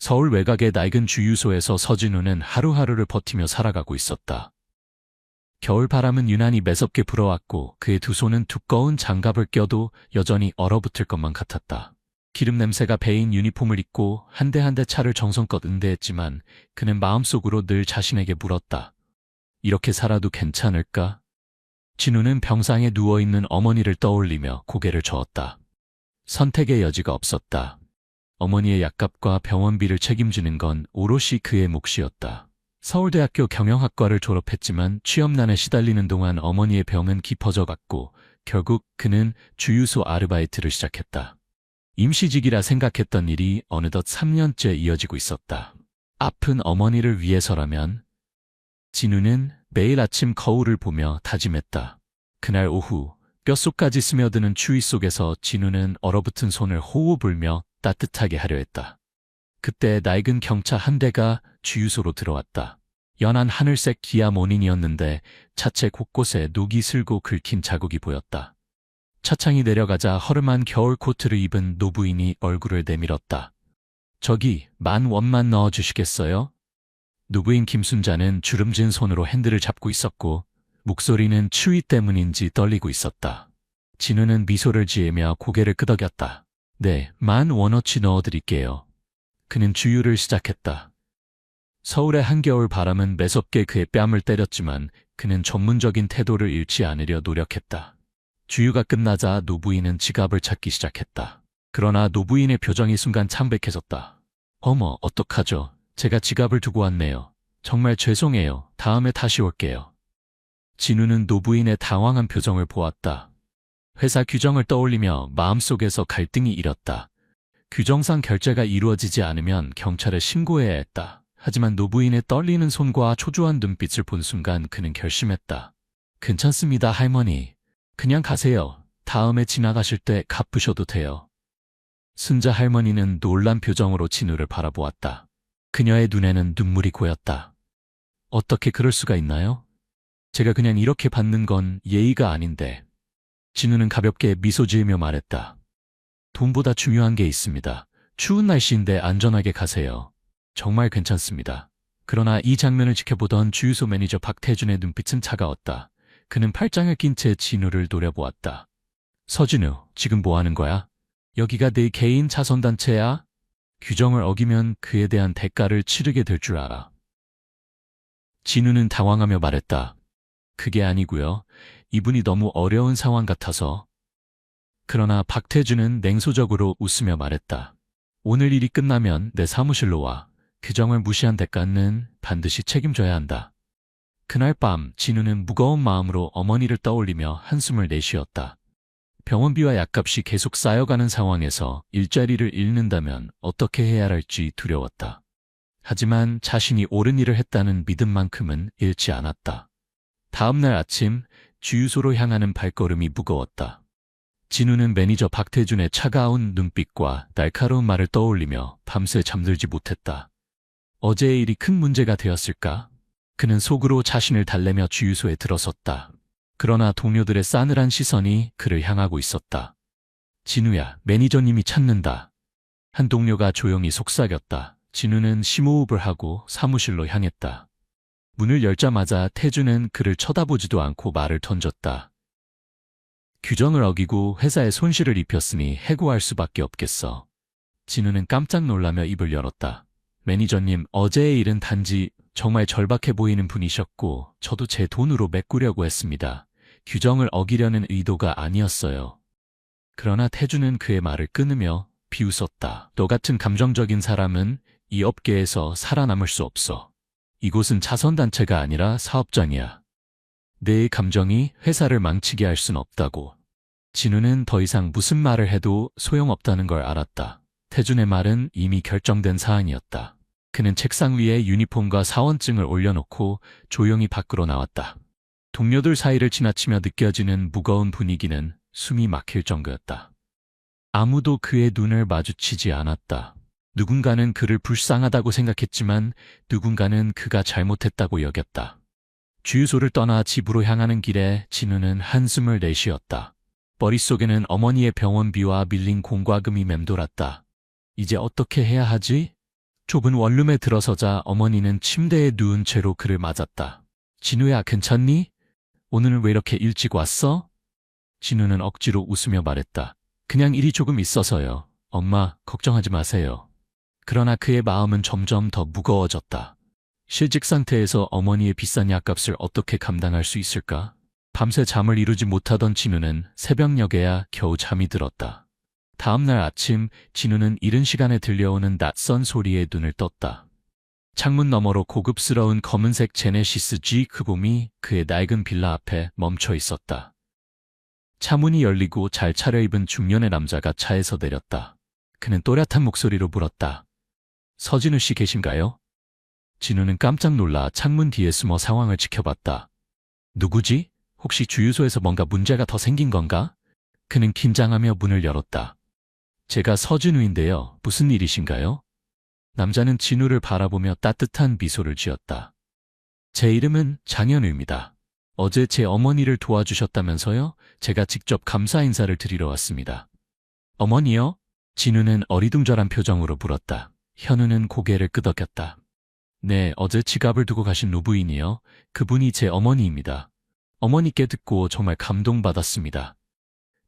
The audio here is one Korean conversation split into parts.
서울 외곽의 낡은 주유소에서 서진우는 하루하루를 버티며 살아가고 있었다. 겨울 바람은 유난히 매섭게 불어왔고 그의 두 손은 두꺼운 장갑을 껴도 여전히 얼어붙을 것만 같았다. 기름 냄새가 배인 유니폼을 입고 한 대 한 대 차를 정성껏 응대했지만 그는 마음속으로 늘 자신에게 물었다. 이렇게 살아도 괜찮을까? 진우는 병상에 누워있는 어머니를 떠올리며 고개를 저었다. 선택의 여지가 없었다. 어머니의 약값과 병원비를 책임지는 건 오롯이 그의 몫이었다. 서울대학교 경영학과를 졸업했지만 취업난에 시달리는 동안 어머니의 병은 깊어져 갔고 결국 그는 주유소 아르바이트를 시작했다. 임시직이라 생각했던 일이 어느덧 3년째 이어지고 있었다. 아픈 어머니를 위해서라면 진우는 매일 아침 거울을 보며 다짐했다. 그날 오후 뼛속까지 스며드는 추위 속에서 진우는 얼어붙은 손을 호호 불며 따뜻하게 하려 했다. 그때 낡은 경차 한 대가 주유소로 들어왔다. 연한 하늘색 기아 모닝이었는데 차체 곳곳에 녹이 슬고 긁힌 자국이 보였다. 차창이 내려가자 허름한 겨울 코트를 입은 노부인이 얼굴을 내밀었다. 저기 10,000원만 넣어주시겠어요? 노부인 김순자는 주름진 손으로 핸들을 잡고 있었고 목소리는 추위 때문인지 떨리고 있었다. 진우는 미소를 지으며 고개를 끄덕였다. 네, 10,000원어치 넣어드릴게요. 그는 주유를 시작했다. 서울의 한겨울 바람은 매섭게 그의 뺨을 때렸지만 그는 전문적인 태도를 잃지 않으려 노력했다. 주유가 끝나자 노부인은 지갑을 찾기 시작했다. 그러나 노부인의 표정이 순간 창백해졌다. 어머, 어떡하죠? 제가 지갑을 두고 왔네요. 정말 죄송해요. 다음에 다시 올게요. 진우는 노부인의 당황한 표정을 보았다. 회사 규정을 떠올리며 마음속에서 갈등이 일었다. 규정상 결제가 이루어지지 않으면 경찰에 신고해야 했다. 하지만 노부인의 떨리는 손과 초조한 눈빛을 본 순간 그는 결심했다. 괜찮습니다, 할머니. 그냥 가세요. 다음에 지나가실 때 갚으셔도 돼요. 순자 할머니는 놀란 표정으로 진우를 바라보았다. 그녀의 눈에는 눈물이 고였다. 어떻게 그럴 수가 있나요? 제가 그냥 이렇게 받는 건 예의가 아닌데. 진우는 가볍게 미소 지으며 말했다. 돈보다 중요한 게 있습니다. 추운 날씨인데 안전하게 가세요. 정말 괜찮습니다. 그러나 이 장면을 지켜보던 주유소 매니저 박태준의 눈빛은 차가웠다. 그는 팔짱을 낀 채 진우를 노려보았다. 서진우, 지금 뭐 하는 거야? 여기가 네 개인 자선단체야? 규정을 어기면 그에 대한 대가를 치르게 될 줄 알아. 진우는 당황하며 말했다. 그게 아니고요. 이분이 너무 어려운 상황 같아서. 그러나 박태준은 냉소적으로 웃으며 말했다. 오늘 일이 끝나면 내 사무실로 와. 규정을 무시한 대가는 반드시 책임져야 한다. 그날 밤 진우는 무거운 마음으로 어머니를 떠올리며 한숨을 내쉬었다. 병원비와 약값이 계속 쌓여가는 상황에서 일자리를 잃는다면 어떻게 해야 할지 두려웠다. 하지만 자신이 옳은 일을 했다는 믿음만큼은 잃지 않았다. 다음 날 아침 주유소로 향하는 발걸음이 무거웠다. 진우는 매니저 박태준의 차가운 눈빛과 날카로운 말을 떠올리며 밤새 잠들지 못했다. 어제의 일이 큰 문제가 되었을까? 그는 속으로 자신을 달래며 주유소에 들어섰다. 그러나 동료들의 싸늘한 시선이 그를 향하고 있었다. 진우야, 매니저님이 찾는다. 한 동료가 조용히 속삭였다. 진우는 심호흡을 하고 사무실로 향했다. 문을 열자마자 태준은 그를 쳐다보지도 않고 말을 던졌다. 규정을 어기고 회사에 손실을 입혔으니 해고할 수밖에 없겠어. 진우는 깜짝 놀라며 입을 열었다. 매니저님, 어제의 일은 단지 정말 절박해 보이는 분이셨고 저도 제 돈으로 메꾸려고 했습니다. 규정을 어기려는 의도가 아니었어요. 그러나 태준은 그의 말을 끊으며 비웃었다. 너 같은 감정적인 사람은 이 업계에서 살아남을 수 없어. 이곳은 자선단체가 아니라 사업장이야. 내 감정이 회사를 망치게 할 순 없다고. 진우는 더 이상 무슨 말을 해도 소용없다는 걸 알았다. 태준의 말은 이미 결정된 사안이었다. 그는 책상 위에 유니폼과 사원증을 올려놓고 조용히 밖으로 나왔다. 동료들 사이를 지나치며 느껴지는 무거운 분위기는 숨이 막힐 정도였다. 아무도 그의 눈을 마주치지 않았다. 누군가는 그를 불쌍하다고 생각했지만 누군가는 그가 잘못했다고 여겼다. 주유소를 떠나 집으로 향하는 길에 진우는 한숨을 내쉬었다. 머릿속에는 어머니의 병원비와 밀린 공과금이 맴돌았다. 이제 어떻게 해야 하지? 좁은 원룸에 들어서자 어머니는 침대에 누운 채로 그를 맞았다. 진우야, 괜찮니? 오늘은 왜 이렇게 일찍 왔어? 진우는 억지로 웃으며 말했다. 그냥 일이 조금 있어서요. 엄마, 걱정하지 마세요. 그러나 그의 마음은 점점 더 무거워졌다. 실직 상태에서 어머니의 비싼 약값을 어떻게 감당할 수 있을까? 밤새 잠을 이루지 못하던 진우는 새벽녘에야 겨우 잠이 들었다. 다음날 아침 진우는 이른 시간에 들려오는 낯선 소리에 눈을 떴다. 창문 너머로 고급스러운 검은색 제네시스 G 크봄이 그의 낡은 빌라 앞에 멈춰 있었다. 차문이 열리고 잘 차려입은 중년의 남자가 차에서 내렸다. 그는 또렷한 목소리로 물었다. 서진우 씨 계신가요? 진우는 깜짝 놀라 창문 뒤에 숨어 상황을 지켜봤다. 누구지? 혹시 주유소에서 뭔가 문제가 더 생긴 건가? 그는 긴장하며 문을 열었다. 제가 서진우인데요. 무슨 일이신가요? 남자는 진우를 바라보며 따뜻한 미소를 지었다. 제 이름은 장현우입니다. 어제 제 어머니를 도와주셨다면서요? 제가 직접 감사 인사를 드리러 왔습니다. 어머니요? 진우는 어리둥절한 표정으로 물었다. 현우는 고개를 끄덕였다. 네, 어제 지갑을 두고 가신 노부인이요. 그분이 제 어머니입니다. 어머니께 듣고 정말 감동받았습니다.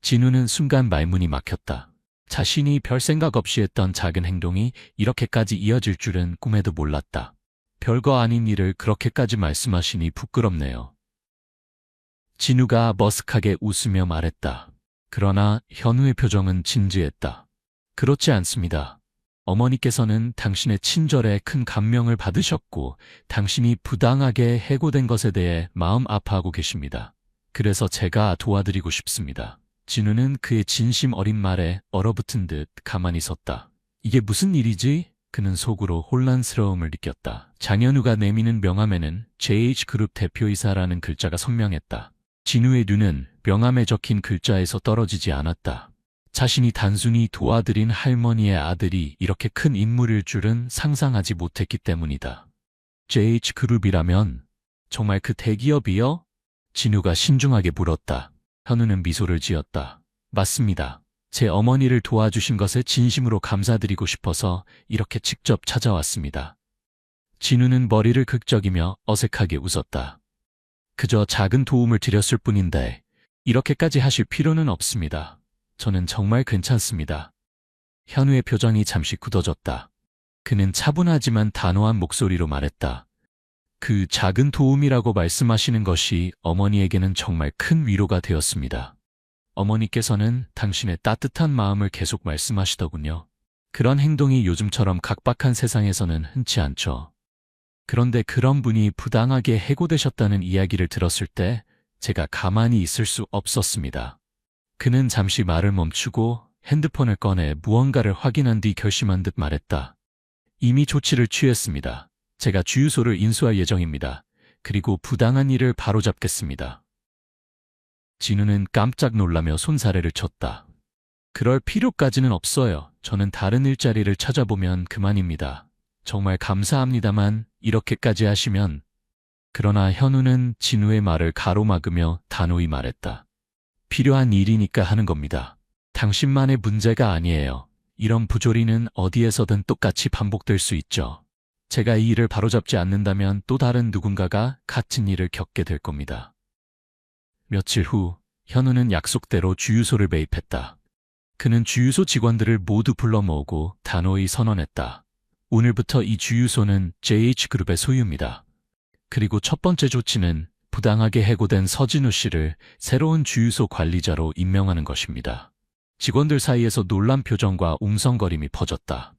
진우는 순간 말문이 막혔다. 자신이 별 생각 없이 했던 작은 행동이 이렇게까지 이어질 줄은 꿈에도 몰랐다. 별거 아닌 일을 그렇게까지 말씀하시니 부끄럽네요. 진우가 머쓱하게 웃으며 말했다. 그러나 현우의 표정은 진지했다. 그렇지 않습니다. 어머니께서는 당신의 친절에 큰 감명을 받으셨고 당신이 부당하게 해고된 것에 대해 마음 아파하고 계십니다. 그래서 제가 도와드리고 싶습니다. 진우는 그의 진심 어린 말에 얼어붙은 듯 가만히 섰다. 이게 무슨 일이지? 그는 속으로 혼란스러움을 느꼈다. 장현우가 내미는 명함에는 JH그룹 대표이사라는 글자가 선명했다. 진우의 눈은 명함에 적힌 글자에서 떨어지지 않았다. 자신이 단순히 도와드린 할머니의 아들이 이렇게 큰 인물일 줄은 상상하지 못했기 때문이다. JH그룹이라면 정말 그 대기업이요? 진우가 신중하게 물었다. 현우는 미소를 지었다. 맞습니다. 제 어머니를 도와주신 것에 진심으로 감사드리고 싶어서 이렇게 직접 찾아왔습니다. 진우는 머리를 극적이며 어색하게 웃었다. 그저 작은 도움을 드렸을 뿐인데 이렇게까지 하실 필요는 없습니다. 저는 정말 괜찮습니다. 현우의 표정이 잠시 굳어졌다. 그는 차분하지만 단호한 목소리로 말했다. 그 작은 도움이라고 말씀하시는 것이 어머니에게는 정말 큰 위로가 되었습니다. 어머니께서는 당신의 따뜻한 마음을 계속 말씀하시더군요. 그런 행동이 요즘처럼 각박한 세상에서는 흔치 않죠. 그런데 그런 분이 부당하게 해고되셨다는 이야기를 들었을 때 제가 가만히 있을 수 없었습니다. 그는 잠시 말을 멈추고 핸드폰을 꺼내 무언가를 확인한 뒤 결심한 듯 말했다. 이미 조치를 취했습니다. 제가 주유소를 인수할 예정입니다. 그리고 부당한 일을 바로잡겠습니다. 진우는 깜짝 놀라며 손사래를 쳤다. 그럴 필요까지는 없어요. 저는 다른 일자리를 찾아보면 그만입니다. 정말 감사합니다만 이렇게까지 하시면. 그러나 현우는 진우의 말을 가로막으며 단호히 말했다. 필요한 일이니까 하는 겁니다. 당신만의 문제가 아니에요. 이런 부조리는 어디에서든 똑같이 반복될 수 있죠. 제가 이 일을 바로잡지 않는다면 또 다른 누군가가 같은 일을 겪게 될 겁니다. 며칠 후 현우는 약속대로 주유소를 매입했다. 그는 주유소 직원들을 모두 불러 모으고 단호히 선언했다. 오늘부터 이 주유소는 JH그룹의 소유입니다. 그리고 첫 번째 조치는 부당하게 해고된 서진우 씨를 새로운 주유소 관리자로 임명하는 것입니다. 직원들 사이에서 놀란 표정과 웅성거림이 퍼졌다.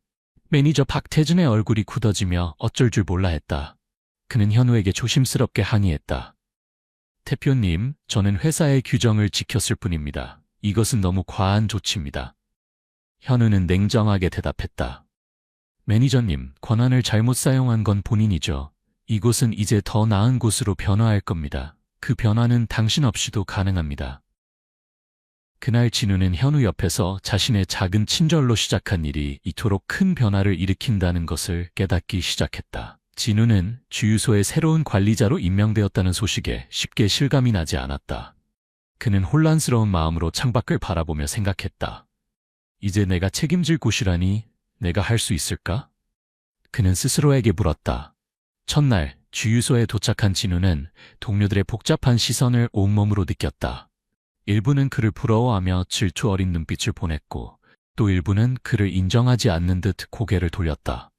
매니저 박태진의 얼굴이 굳어지며 어쩔 줄 몰라 했다. 그는 현우에게 조심스럽게 항의했다. 대표님, 저는 회사의 규정을 지켰을 뿐입니다. 이것은 너무 과한 조치입니다. 현우는 냉정하게 대답했다. 매니저님, 권한을 잘못 사용한 건 본인이죠. 이곳은 이제 더 나은 곳으로 변화할 겁니다. 그 변화는 당신 없이도 가능합니다. 그날 진우는 현우 옆에서 자신의 작은 친절로 시작한 일이 이토록 큰 변화를 일으킨다는 것을 깨닫기 시작했다. 진우는 주유소의 새로운 관리자로 임명되었다는 소식에 쉽게 실감이 나지 않았다. 그는 혼란스러운 마음으로 창밖을 바라보며 생각했다. 이제 내가 책임질 곳이라니 내가 할 수 있을까? 그는 스스로에게 물었다. 첫날 주유소에 도착한 진우는 동료들의 복잡한 시선을 온몸으로 느꼈다. 일부는 그를 부러워하며 질투 어린 눈빛을 보냈고 또 일부는 그를 인정하지 않는 듯 고개를 돌렸다.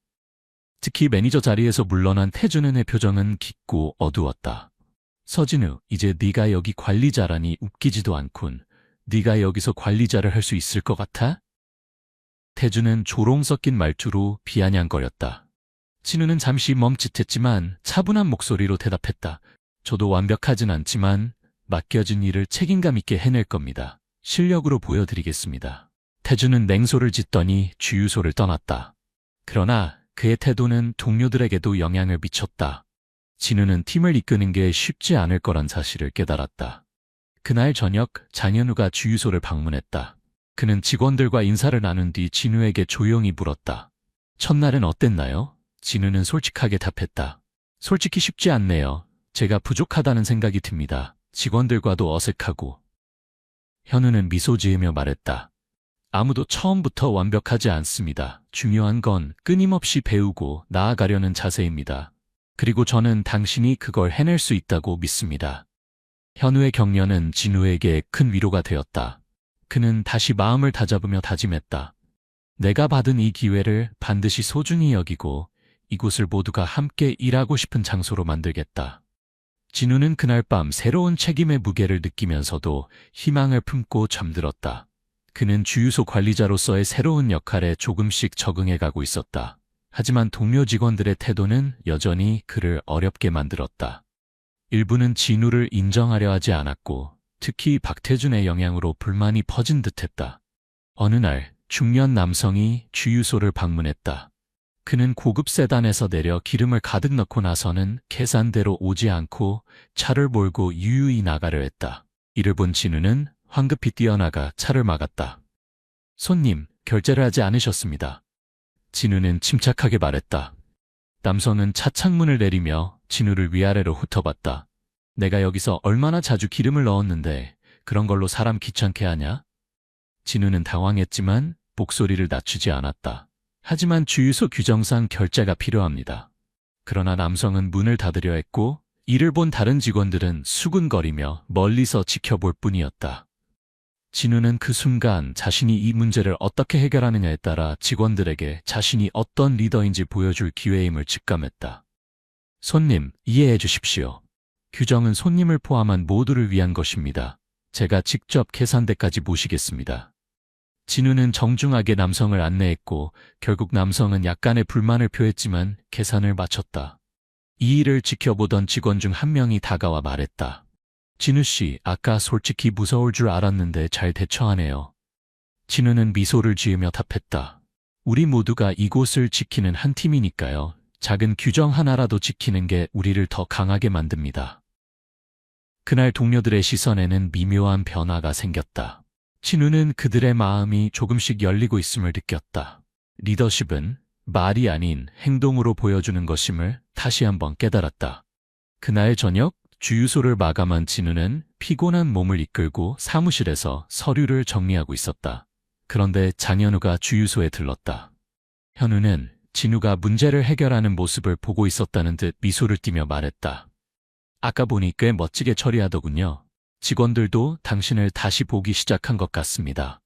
특히 매니저 자리에서 물러난 태준의 표정은 깊고 어두웠다. 서진우, 이제 네가 여기 관리자라니 웃기지도 않군. 네가 여기서 관리자를 할 수 있을 것 같아? 태준은 조롱 섞인 말투로 비아냥거렸다. 진우는 잠시 멈칫했지만 차분한 목소리로 대답했다. 저도 완벽하진 않지만 맡겨진 일을 책임감 있게 해낼 겁니다. 실력으로 보여드리겠습니다. 태준은 냉소를 짓더니 주유소를 떠났다. 그러나 그의 태도는 동료들에게도 영향을 미쳤다. 진우는 팀을 이끄는 게 쉽지 않을 거란 사실을 깨달았다. 그날 저녁 장현우가 주유소를 방문했다. 그는 직원들과 인사를 나눈 뒤 진우에게 조용히 물었다. 첫날은 어땠나요? 진우는 솔직하게 답했다. 솔직히 쉽지 않네요. 제가 부족하다는 생각이 듭니다. 직원들과도 어색하고. 현우는 미소 지으며 말했다. 아무도 처음부터 완벽하지 않습니다. 중요한 건 끊임없이 배우고 나아가려는 자세입니다. 그리고 저는 당신이 그걸 해낼 수 있다고 믿습니다. 현우의 격려는 진우에게 큰 위로가 되었다. 그는 다시 마음을 다잡으며 다짐했다. 내가 받은 이 기회를 반드시 소중히 여기고 이곳을 모두가 함께 일하고 싶은 장소로 만들겠다. 진우는 그날 밤 새로운 책임의 무게를 느끼면서도 희망을 품고 잠들었다. 그는 주유소 관리자로서의 새로운 역할에 조금씩 적응해가고 있었다. 하지만 동료 직원들의 태도는 여전히 그를 어렵게 만들었다. 일부는 진우를 인정하려 하지 않았고 특히 박태준의 영향으로 불만이 퍼진 듯했다. 어느 날 중년 남성이 주유소를 방문했다. 그는 고급 세단에서 내려 기름을 가득 넣고 나서는 계산대로 오지 않고 차를 몰고 유유히 나가려 했다. 이를 본 진우는 황급히 뛰어나가 차를 막았다. 손님, 결제를 하지 않으셨습니다. 진우는 침착하게 말했다. 남성은 차 창문을 내리며 진우를 위아래로 훑어봤다. 내가 여기서 얼마나 자주 기름을 넣었는데 그런 걸로 사람 귀찮게 하냐? 진우는 당황했지만 목소리를 낮추지 않았다. 하지만 주유소 규정상 결제가 필요합니다. 그러나 남성은 문을 닫으려 했고 이를 본 다른 직원들은 수군거리며 멀리서 지켜볼 뿐이었다. 진우는 그 순간 자신이 이 문제를 어떻게 해결하느냐에 따라 직원들에게 자신이 어떤 리더인지 보여줄 기회임을 직감했다. 손님, 이해해 주십시오. 규정은 손님을 포함한 모두를 위한 것입니다. 제가 직접 계산대까지 모시겠습니다. 진우는 정중하게 남성을 안내했고 결국 남성은 약간의 불만을 표했지만 계산을 마쳤다. 이 일을 지켜보던 직원 중 한 명이 다가와 말했다. 진우 씨, 아까 솔직히 무서울 줄 알았는데 잘 대처하네요. 진우는 미소를 지으며 답했다. 우리 모두가 이곳을 지키는 한 팀이니까요. 작은 규정 하나라도 지키는 게 우리를 더 강하게 만듭니다. 그날 동료들의 시선에는 미묘한 변화가 생겼다. 진우는 그들의 마음이 조금씩 열리고 있음을 느꼈다. 리더십은 말이 아닌 행동으로 보여주는 것임을 다시 한번 깨달았다. 그날 저녁 주유소를 마감한 진우는 피곤한 몸을 이끌고 사무실에서 서류를 정리하고 있었다. 그런데 장현우가 주유소에 들렀다. 현우는 진우가 문제를 해결하는 모습을 보고 있었다는 듯 미소를 띠며 말했다. 아까 보니 꽤 멋지게 처리하더군요. 직원들도 당신을 다시 보기 시작한 것 같습니다.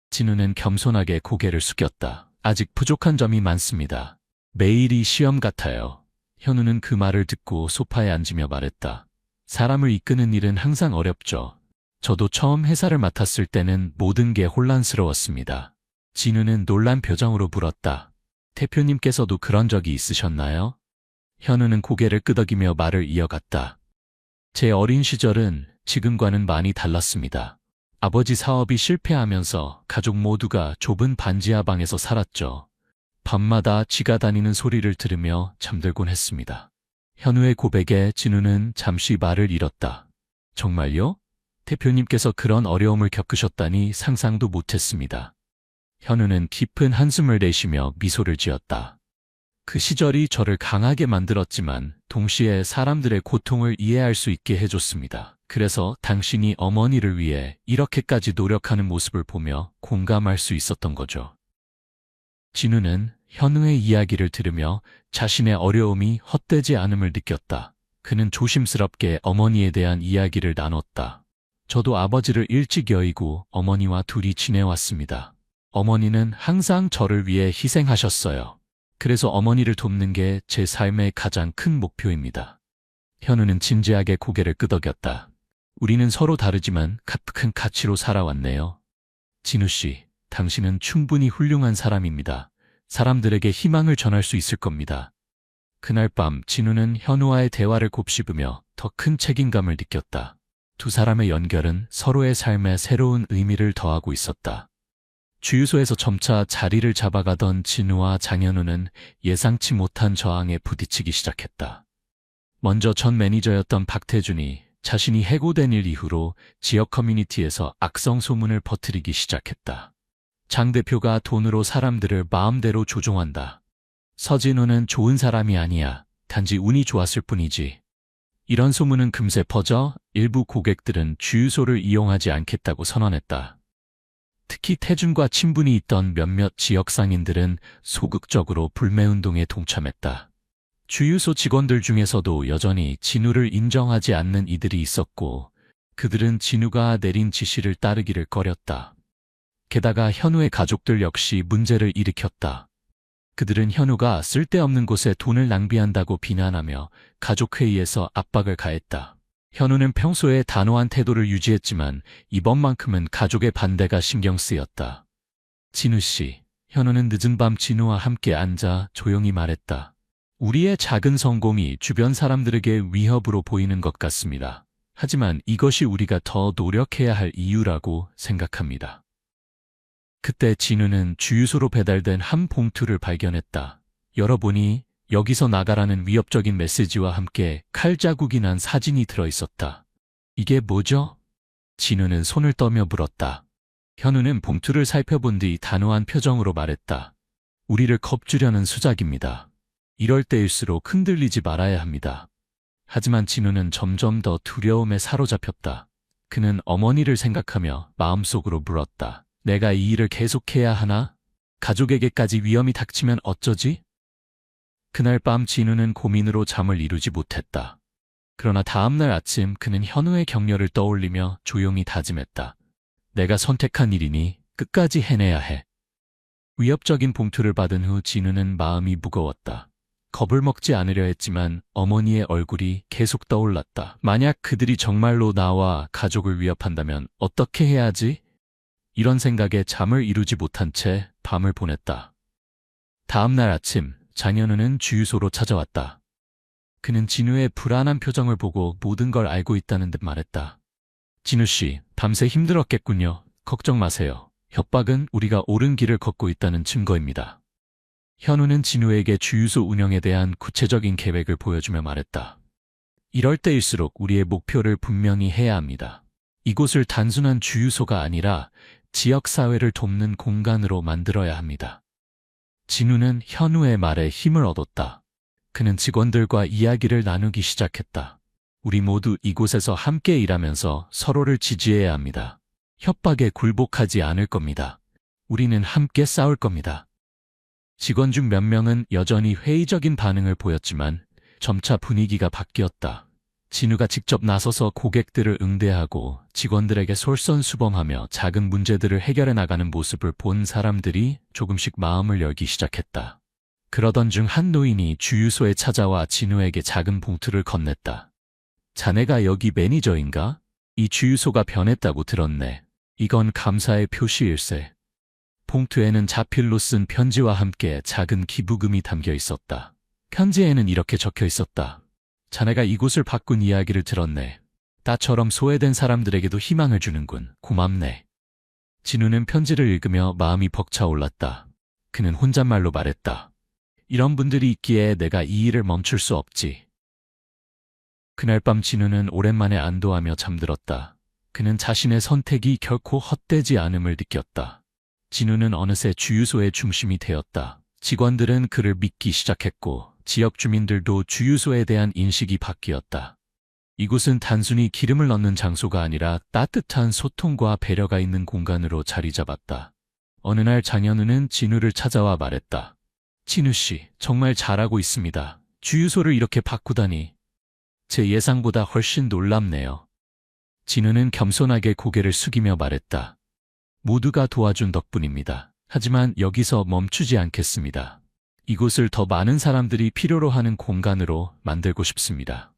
진우는 겸손하게 고개를 숙였다. 아직 부족한 점이 많습니다. 매일이 시험 같아요. 현우는 그 말을 듣고 소파에 앉으며 말했다. 사람을 이끄는 일은 항상 어렵죠. 저도 처음 회사를 맡았을 때는 모든 게 혼란스러웠습니다. 진우는 놀란 표정으로 물었다. 대표님께서도 그런 적이 있으셨나요? 현우는 고개를 끄덕이며 말을 이어갔다. 제 어린 시절은 지금과는 많이 달랐습니다. 아버지 사업이 실패하면서 가족 모두가 좁은 반지하 방에서 살았죠. 밤마다 쥐가 다니는 소리를 들으며 잠들곤 했습니다. 현우의 고백에 진우는 잠시 말을 잃었다. 정말요? 대표님께서 그런 어려움을 겪으셨다니 상상도 못했습니다. 현우는 깊은 한숨을 내쉬며 미소를 지었다. 그 시절이 저를 강하게 만들었지만 동시에 사람들의 고통을 이해할 수 있게 해줬습니다. 그래서 당신이 어머니를 위해 이렇게까지 노력하는 모습을 보며 공감할 수 있었던 거죠. 진우는 현우의 이야기를 들으며 자신의 어려움이 헛되지 않음을 느꼈다. 그는 조심스럽게 어머니에 대한 이야기를 나눴다. 저도 아버지를 일찍 여의고 어머니와 둘이 지내왔습니다. 어머니는 항상 저를 위해 희생하셨어요. 그래서 어머니를 돕는 게 제 삶의 가장 큰 목표입니다. 현우는 진지하게 고개를 끄덕였다. 우리는 서로 다르지만 같은 가치로 살아왔네요. 진우 씨, 당신은 충분히 훌륭한 사람입니다. 사람들에게 희망을 전할 수 있을 겁니다. 그날 밤 진우는 현우와의 대화를 곱씹으며 더 큰 책임감을 느꼈다. 두 사람의 연결은 서로의 삶에 새로운 의미를 더하고 있었다. 주유소에서 점차 자리를 잡아가던 진우와 장현우는 예상치 못한 저항에 부딪히기 시작했다. 먼저 전 매니저였던 박태준이 자신이 해고된 일 이후로 지역 커뮤니티에서 악성 소문을 퍼뜨리기 시작했다. 장 대표가 돈으로 사람들을 마음대로 조종한다. 서진우는 좋은 사람이 아니야. 단지 운이 좋았을 뿐이지. 이런 소문은 금세 퍼져 일부 고객들은 주유소를 이용하지 않겠다고 선언했다. 특히 태준과 친분이 있던 몇몇 지역 상인들은 소극적으로 불매운동에 동참했다. 주유소 직원들 중에서도 여전히 진우를 인정하지 않는 이들이 있었고 그들은 진우가 내린 지시를 따르기를 꺼렸다. 게다가 현우의 가족들 역시 문제를 일으켰다. 그들은 현우가 쓸데없는 곳에 돈을 낭비한다고 비난하며 가족회의에서 압박을 가했다. 현우는 평소에 단호한 태도를 유지했지만 이번만큼은 가족의 반대가 신경 쓰였다. 진우 씨, 현우는 늦은 밤 진우와 함께 앉아 조용히 말했다. 우리의 작은 성공이 주변 사람들에게 위협으로 보이는 것 같습니다. 하지만 이것이 우리가 더 노력해야 할 이유라고 생각합니다. 그때 진우는 주유소로 배달된 한 봉투를 발견했다. 열어보니 여기서 나가라는 위협적인 메시지와 함께 칼자국이 난 사진이 들어있었다. 이게 뭐죠? 진우는 손을 떠며 물었다. 현우는 봉투를 살펴본 뒤 단호한 표정으로 말했다. 우리를 겁주려는 수작입니다. 이럴 때일수록 흔들리지 말아야 합니다. 하지만 진우는 점점 더 두려움에 사로잡혔다. 그는 어머니를 생각하며 마음속으로 물었다. 내가 이 일을 계속해야 하나? 가족에게까지 위험이 닥치면 어쩌지? 그날 밤 진우는 고민으로 잠을 이루지 못했다. 그러나 다음날 아침 그는 현우의 격려를 떠올리며 조용히 다짐했다. 내가 선택한 일이니 끝까지 해내야 해. 위협적인 봉투를 받은 후 진우는 마음이 무거웠다. 겁을 먹지 않으려 했지만 어머니의 얼굴이 계속 떠올랐다. 만약 그들이 정말로 나와 가족을 위협한다면 어떻게 해야 하지? 이런 생각에 잠을 이루지 못한 채 밤을 보냈다. 다음날 아침 장현우는 주유소로 찾아왔다. 그는 진우의 불안한 표정을 보고 모든 걸 알고 있다는 듯 말했다. 진우 씨, 밤새 힘들었겠군요. 걱정 마세요. 협박은 우리가 옳은 길을 걷고 있다는 증거입니다. 현우는 진우에게 주유소 운영에 대한 구체적인 계획을 보여주며 말했다. 이럴 때일수록 우리의 목표를 분명히 해야 합니다. 이곳을 단순한 주유소가 아니라 지역사회를 돕는 공간으로 만들어야 합니다. 진우는 현우의 말에 힘을 얻었다. 그는 직원들과 이야기를 나누기 시작했다. 우리 모두 이곳에서 함께 일하면서 서로를 지지해야 합니다. 협박에 굴복하지 않을 겁니다. 우리는 함께 싸울 겁니다. 직원 중 몇 명은 여전히 회의적인 반응을 보였지만 점차 분위기가 바뀌었다. 진우가 직접 나서서 고객들을 응대하고 직원들에게 솔선수범하며 작은 문제들을 해결해 나가는 모습을 본 사람들이 조금씩 마음을 열기 시작했다. 그러던 중 한 노인이 주유소에 찾아와 진우에게 작은 봉투를 건넸다. 자네가 여기 매니저인가? 이 주유소가 변했다고 들었네. 이건 감사의 표시일세. 봉투에는 자필로 쓴 편지와 함께 작은 기부금이 담겨 있었다. 편지에는 이렇게 적혀 있었다. 자네가 이곳을 바꾼 이야기를 들었네. 나처럼 소외된 사람들에게도 희망을 주는군. 고맙네. 진우는 편지를 읽으며 마음이 벅차올랐다. 그는 혼잣말로 말했다. 이런 분들이 있기에 내가 이 일을 멈출 수 없지. 그날 밤 진우는 오랜만에 안도하며 잠들었다. 그는 자신의 선택이 결코 헛되지 않음을 느꼈다. 진우는 어느새 주유소의 중심이 되었다. 직원들은 그를 믿기 시작했고 지역 주민들도 주유소에 대한 인식이 바뀌었다. 이곳은 단순히 기름을 넣는 장소가 아니라 따뜻한 소통과 배려가 있는 공간으로 자리 잡았다. 어느 날 장현우는 진우를 찾아와 말했다. 진우 씨, 정말 잘하고 있습니다. 주유소를 이렇게 바꾸다니. 제 예상보다 훨씬 놀랍네요. 진우는 겸손하게 고개를 숙이며 말했다. 모두가 도와준 덕분입니다. 하지만 여기서 멈추지 않겠습니다. 이곳을 더 많은 사람들이 필요로 하는 공간으로 만들고 싶습니다.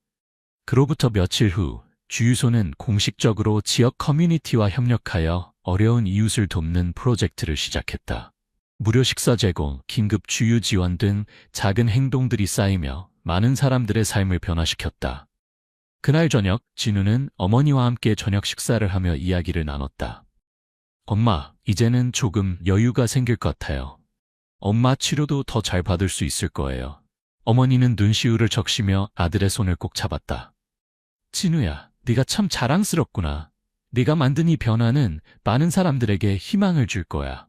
그로부터 며칠 후 주유소는 공식적으로 지역 커뮤니티와 협력하여 어려운 이웃을 돕는 프로젝트를 시작했다. 무료 식사 제공, 긴급 주유 지원 등 작은 행동들이 쌓이며 많은 사람들의 삶을 변화시켰다. 그날 저녁, 진우는 어머니와 함께 저녁 식사를 하며 이야기를 나눴다. 엄마, 이제는 조금 여유가 생길 것 같아요. 엄마 치료도 더 잘 받을 수 있을 거예요. 어머니는 눈시울을 적시며 아들의 손을 꼭 잡았다. 진우야, 네가 참 자랑스럽구나. 네가 만든 이 변화는 많은 사람들에게 희망을 줄 거야.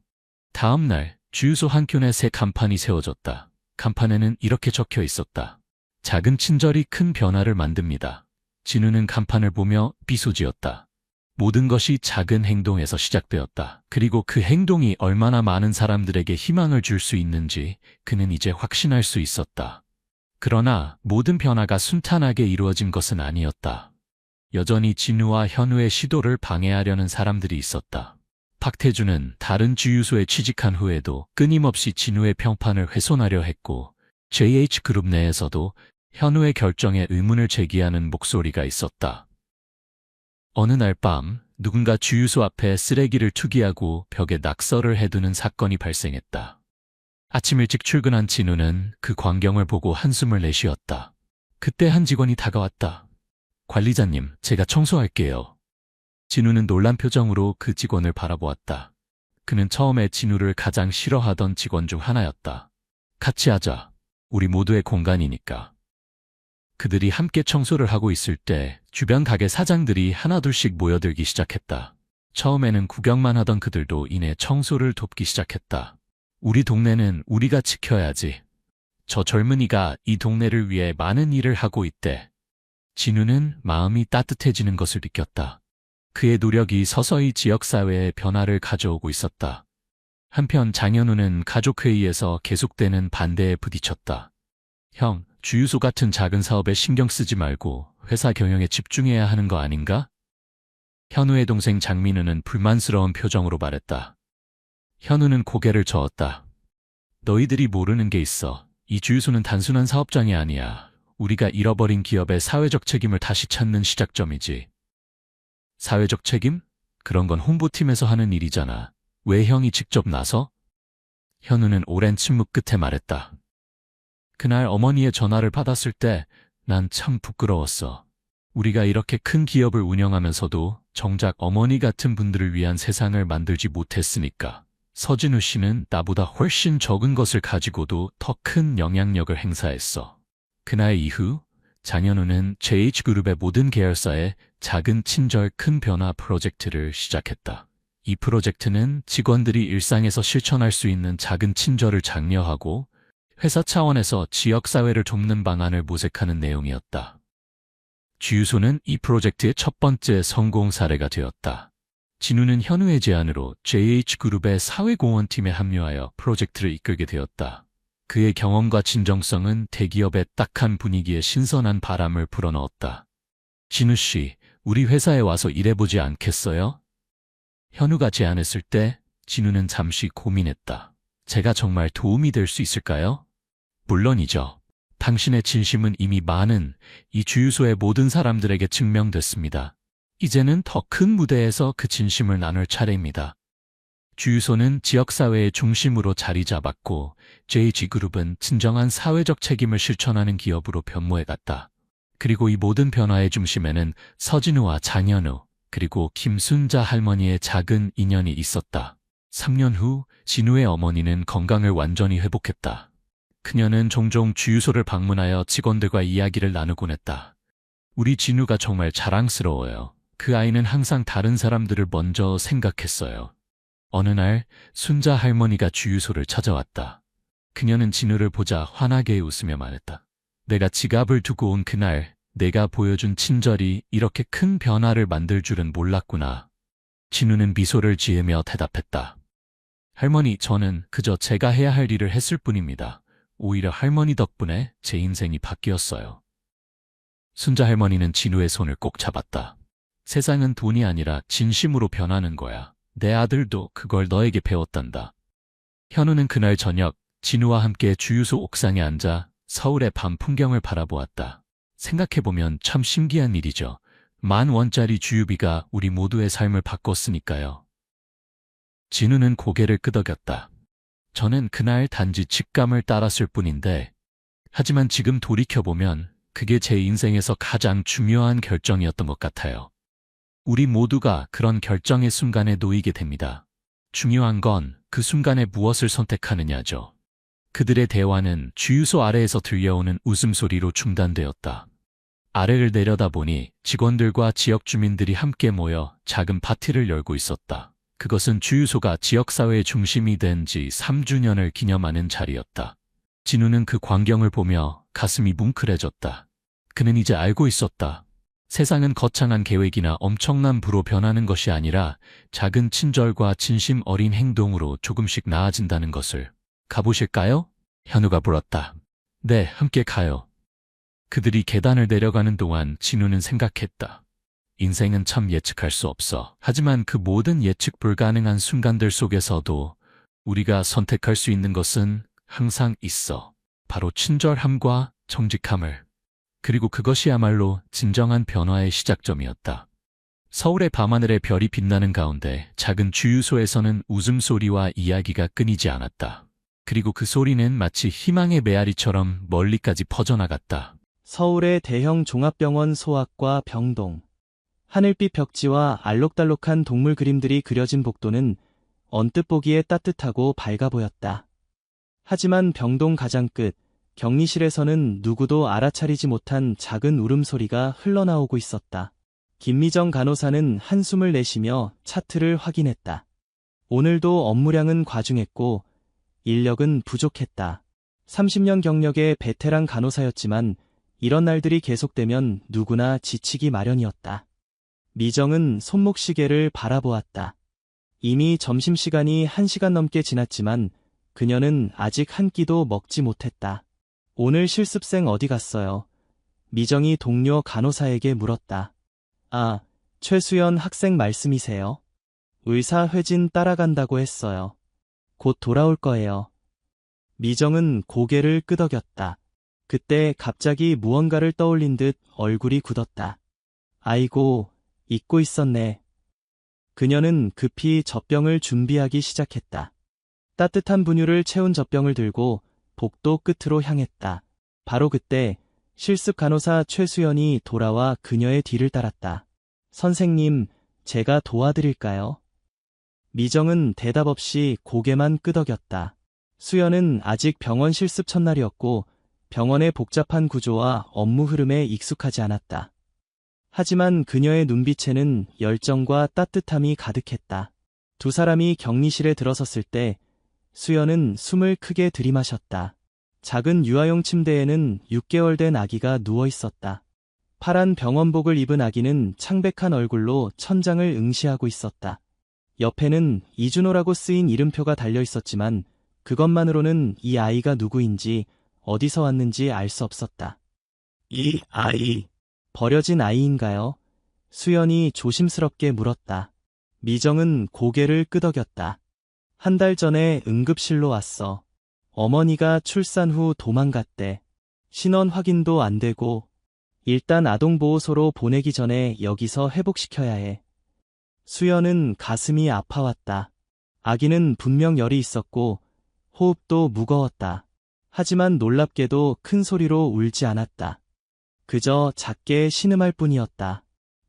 다음 날, 주유소 한켠에 새 간판이 세워졌다. 간판에는 이렇게 적혀 있었다. 작은 친절이 큰 변화를 만듭니다. 진우는 간판을 보며 미소 지었다. 모든 것이 작은 행동에서 시작되었다. 그리고 그 행동이 얼마나 많은 사람들에게 희망을 줄 수 있는지 그는 이제 확신할 수 있었다. 그러나 모든 변화가 순탄하게 이루어진 것은 아니었다. 여전히 진우와 현우의 시도를 방해하려는 사람들이 있었다. 박태주는 다른 주유소에 취직한 후에도 끊임없이 진우의 평판을 훼손하려 했고 JH그룹 내에서도 현우의 결정에 의문을 제기하는 목소리가 있었다. 어느 날 밤 누군가 주유소 앞에 쓰레기를 투기하고 벽에 낙서를 해두는 사건이 발생했다. 아침 일찍 출근한 진우는 그 광경을 보고 한숨을 내쉬었다. 그때 한 직원이 다가왔다. 관리자님, 제가 청소할게요. 진우는 놀란 표정으로 그 직원을 바라보았다. 그는 처음에 진우를 가장 싫어하던 직원 중 하나였다. 같이 하자. 우리 모두의 공간이니까. 그들이 함께 청소를 하고 있을 때 주변 가게 사장들이 하나둘씩 모여들기 시작했다. 처음에는 구경만 하던 그들도 이내 청소를 돕기 시작했다. 우리 동네는 우리가 지켜야지. 저 젊은이가 이 동네를 위해 많은 일을 하고 있대. 진우는 마음이 따뜻해지는 것을 느꼈다. 그의 노력이 서서히 지역사회에 변화를 가져오고 있었다. 한편 장현우는 가족회의에서 계속되는 반대에 부딪혔다. 형, 주유소 같은 작은 사업에 신경 쓰지 말고 회사 경영에 집중해야 하는 거 아닌가? 현우의 동생 장민우는 불만스러운 표정으로 말했다. 현우는 고개를 저었다. 너희들이 모르는 게 있어. 이 주유소는 단순한 사업장이 아니야. 우리가 잃어버린 기업의 사회적 책임을 다시 찾는 시작점이지. 사회적 책임? 그런 건 홍보팀에서 하는 일이잖아. 왜 형이 직접 나서? 현우는 오랜 침묵 끝에 말했다. 그날 어머니의 전화를 받았을 때 난 참 부끄러웠어. 우리가 이렇게 큰 기업을 운영하면서도 정작 어머니 같은 분들을 위한 세상을 만들지 못했으니까. 서진우 씨는 나보다 훨씬 적은 것을 가지고도 더 큰 영향력을 행사했어. 그날 이후 장현우는 JH그룹의 모든 계열사에 작은 친절 큰 변화 프로젝트를 시작했다. 이 프로젝트는 직원들이 일상에서 실천할 수 있는 작은 친절을 장려하고 회사 차원에서 지역사회를 돕는 방안을 모색하는 내용이었다. 주유소는 이 프로젝트의 첫 번째 성공 사례가 되었다. 진우는 현우의 제안으로 JH그룹의 사회공헌팀에 합류하여 프로젝트를 이끌게 되었다. 그의 경험과 진정성은 대기업의 딱한 분위기에 신선한 바람을 불어넣었다. 진우 씨, 우리 회사에 와서 일해보지 않겠어요? 현우가 제안했을 때 진우는 잠시 고민했다. 제가 정말 도움이 될 수 있을까요? 물론이죠. 당신의 진심은 이미 많은 이 주유소의 모든 사람들에게 증명됐습니다. 이제는 더 큰 무대에서 그 진심을 나눌 차례입니다. 주유소는 지역사회의 중심으로 자리 잡았고 JH그룹은 진정한 사회적 책임을 실천하는 기업으로 변모해갔다. 그리고 이 모든 변화의 중심에는 서진우와 장현우 그리고 김순자 할머니의 작은 인연이 있었다. 3년 후 진우의 어머니는 건강을 완전히 회복했다. 그녀는 종종 주유소를 방문하여 직원들과 이야기를 나누곤 했다. 우리 진우가 정말 자랑스러워요. 그 아이는 항상 다른 사람들을 먼저 생각했어요. 어느 날 순자 할머니가 주유소를 찾아왔다. 그녀는 진우를 보자 환하게 웃으며 말했다. 내가 지갑을 두고 온 그날 내가 보여준 친절이 이렇게 큰 변화를 만들 줄은 몰랐구나. 진우는 미소를 지으며 대답했다. 할머니, 저는 그저 제가 해야 할 일을 했을 뿐입니다. 오히려 할머니 덕분에 제 인생이 바뀌었어요. 순자 할머니는 진우의 손을 꼭 잡았다. 세상은 돈이 아니라 진심으로 변하는 거야. 내 아들도 그걸 너에게 배웠단다. 현우는 그날 저녁 진우와 함께 주유소 옥상에 앉아 서울의 밤 풍경을 바라보았다. 생각해보면 참 신기한 일이죠. 10,000원짜리 주유비가 우리 모두의 삶을 바꿨으니까요. 진우는 고개를 끄덕였다. 저는 그날 단지 직감을 따랐을 뿐인데, 하지만 지금 돌이켜보면 그게 제 인생에서 가장 중요한 결정이었던 것 같아요. 우리 모두가 그런 결정의 순간에 놓이게 됩니다. 중요한 건 그 순간에 무엇을 선택하느냐죠. 그들의 대화는 주유소 아래에서 들려오는 웃음소리로 중단되었다. 아래를 내려다보니 직원들과 지역 주민들이 함께 모여 작은 파티를 열고 있었다. 그것은 주유소가 지역사회의 중심이 된 지 3주년을 기념하는 자리였다. 진우는 그 광경을 보며 가슴이 뭉클해졌다. 그는 이제 알고 있었다. 세상은 거창한 계획이나 엄청난 부로 변하는 것이 아니라 작은 친절과 진심 어린 행동으로 조금씩 나아진다는 것을. 가보실까요? 현우가 물었다. 네, 함께 가요. 그들이 계단을 내려가는 동안 진우는 생각했다. 인생은 참 예측할 수 없어. 하지만 그 모든 예측 불가능한 순간들 속에서도 우리가 선택할 수 있는 것은 항상 있어. 바로 친절함과 정직함을. 그리고 그것이야말로 진정한 변화의 시작점이었다. 서울의 밤하늘에 별이 빛나는 가운데 작은 주유소에서는 웃음소리와 이야기가 끊이지 않았다. 그리고 그 소리는 마치 희망의 메아리처럼 멀리까지 퍼져나갔다. 서울의 대형 종합병원 소아과 병동. 하늘빛 벽지와 알록달록한 동물 그림들이 그려진 복도는 언뜻 보기에 따뜻하고 밝아 보였다. 하지만 병동 가장 끝, 격리실에서는 누구도 알아차리지 못한 작은 울음소리가 흘러나오고 있었다. 김미정 간호사는 한숨을 내쉬며 차트를 확인했다. 오늘도 업무량은 과중했고 인력은 부족했다. 30년 경력의 베테랑 간호사였지만 이런 날들이 계속되면 누구나 지치기 마련이었다. 미정은 손목시계를 바라보았다. 이미 점심시간이 1시간 넘게 지났지만 그녀는 아직 한 끼도 먹지 못했다. 오늘 실습생 어디 갔어요? 미정이 동료 간호사에게 물었다. 아, 최수연 학생 말씀이세요? 의사 회진 따라간다고 했어요. 곧 돌아올 거예요. 미정은 고개를 끄덕였다. 그때 갑자기 무언가를 떠올린 듯 얼굴이 굳었다. 아이고, 잊고 있었네. 그녀는 급히 젖병을 준비하기 시작했다. 따뜻한 분유를 채운 젖병을 들고 복도 끝으로 향했다. 바로 그때 실습 간호사 최수연이 돌아와 그녀의 뒤를 따랐다. 선생님, 제가 도와드릴까요? 미정은 대답 없이 고개만 끄덕였다. 수연은 아직 병원 실습 첫날이었고 병원의 복잡한 구조와 업무 흐름에 익숙하지 않았다. 하지만 그녀의 눈빛에는 열정과 따뜻함이 가득했다. 두 사람이 격리실에 들어섰을 때 수연은 숨을 크게 들이마셨다. 작은 유아용 침대에는 6개월 된 아기가 누워 있었다. 파란 병원복을 입은 아기는 창백한 얼굴로 천장을 응시하고 있었다. 옆에는 이준호라고 쓰인 이름표가 달려 있었지만 그것만으로는 이 아이가 누구인지 어디서 왔는지 알 수 없었다. 이 아이, 버려진 아이인가요? 수연이 조심스럽게 물었다. 미정은 고개를 끄덕였다. 1달 전에 응급실로 왔어. 어머니가 출산 후 도망갔대. 신원 확인도 안 되고 일단 아동보호소로 보내기 전에 여기서 회복시켜야 해. 수연은 가슴이 아파왔다. 아기는 분명 열이 있었고 호흡도 무거웠다. 하지만 놀랍게도 큰 소리로 울지 않았다. 그저 작게 신음할 뿐이었다.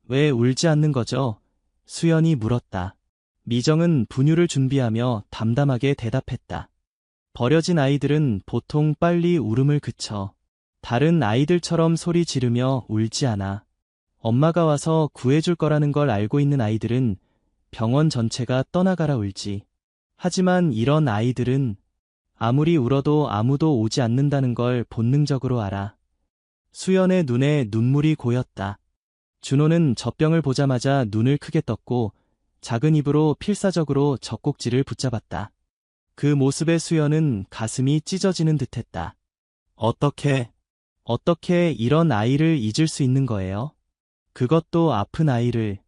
왜 울지 않는 거죠? 수연이 물었다. 미정은 분유를 준비하며 담담하게 대답했다. 버려진 아이들은 보통 빨리 울음을 그쳐. 다른 아이들처럼 소리 지르며 울지 않아. 엄마가 와서 구해줄 거라는 걸 알고 있는 아이들은 병원 전체가 떠나가라 울지. 하지만 이런 아이들은 아무리 울어도 아무도 오지 않는다는 걸 본능적으로 알아. 수연의 눈에 눈물이 고였다. 준호는 젖병을 보자마자 눈을 크게 떴고 작은 입으로 필사적으로 젖꼭지를 붙잡았다. 그 모습에 수연은 가슴이 찢어지는 듯했다. 어떻게 이런 아이를 잊을 수 있는 거예요? 그것도 아픈 아이를.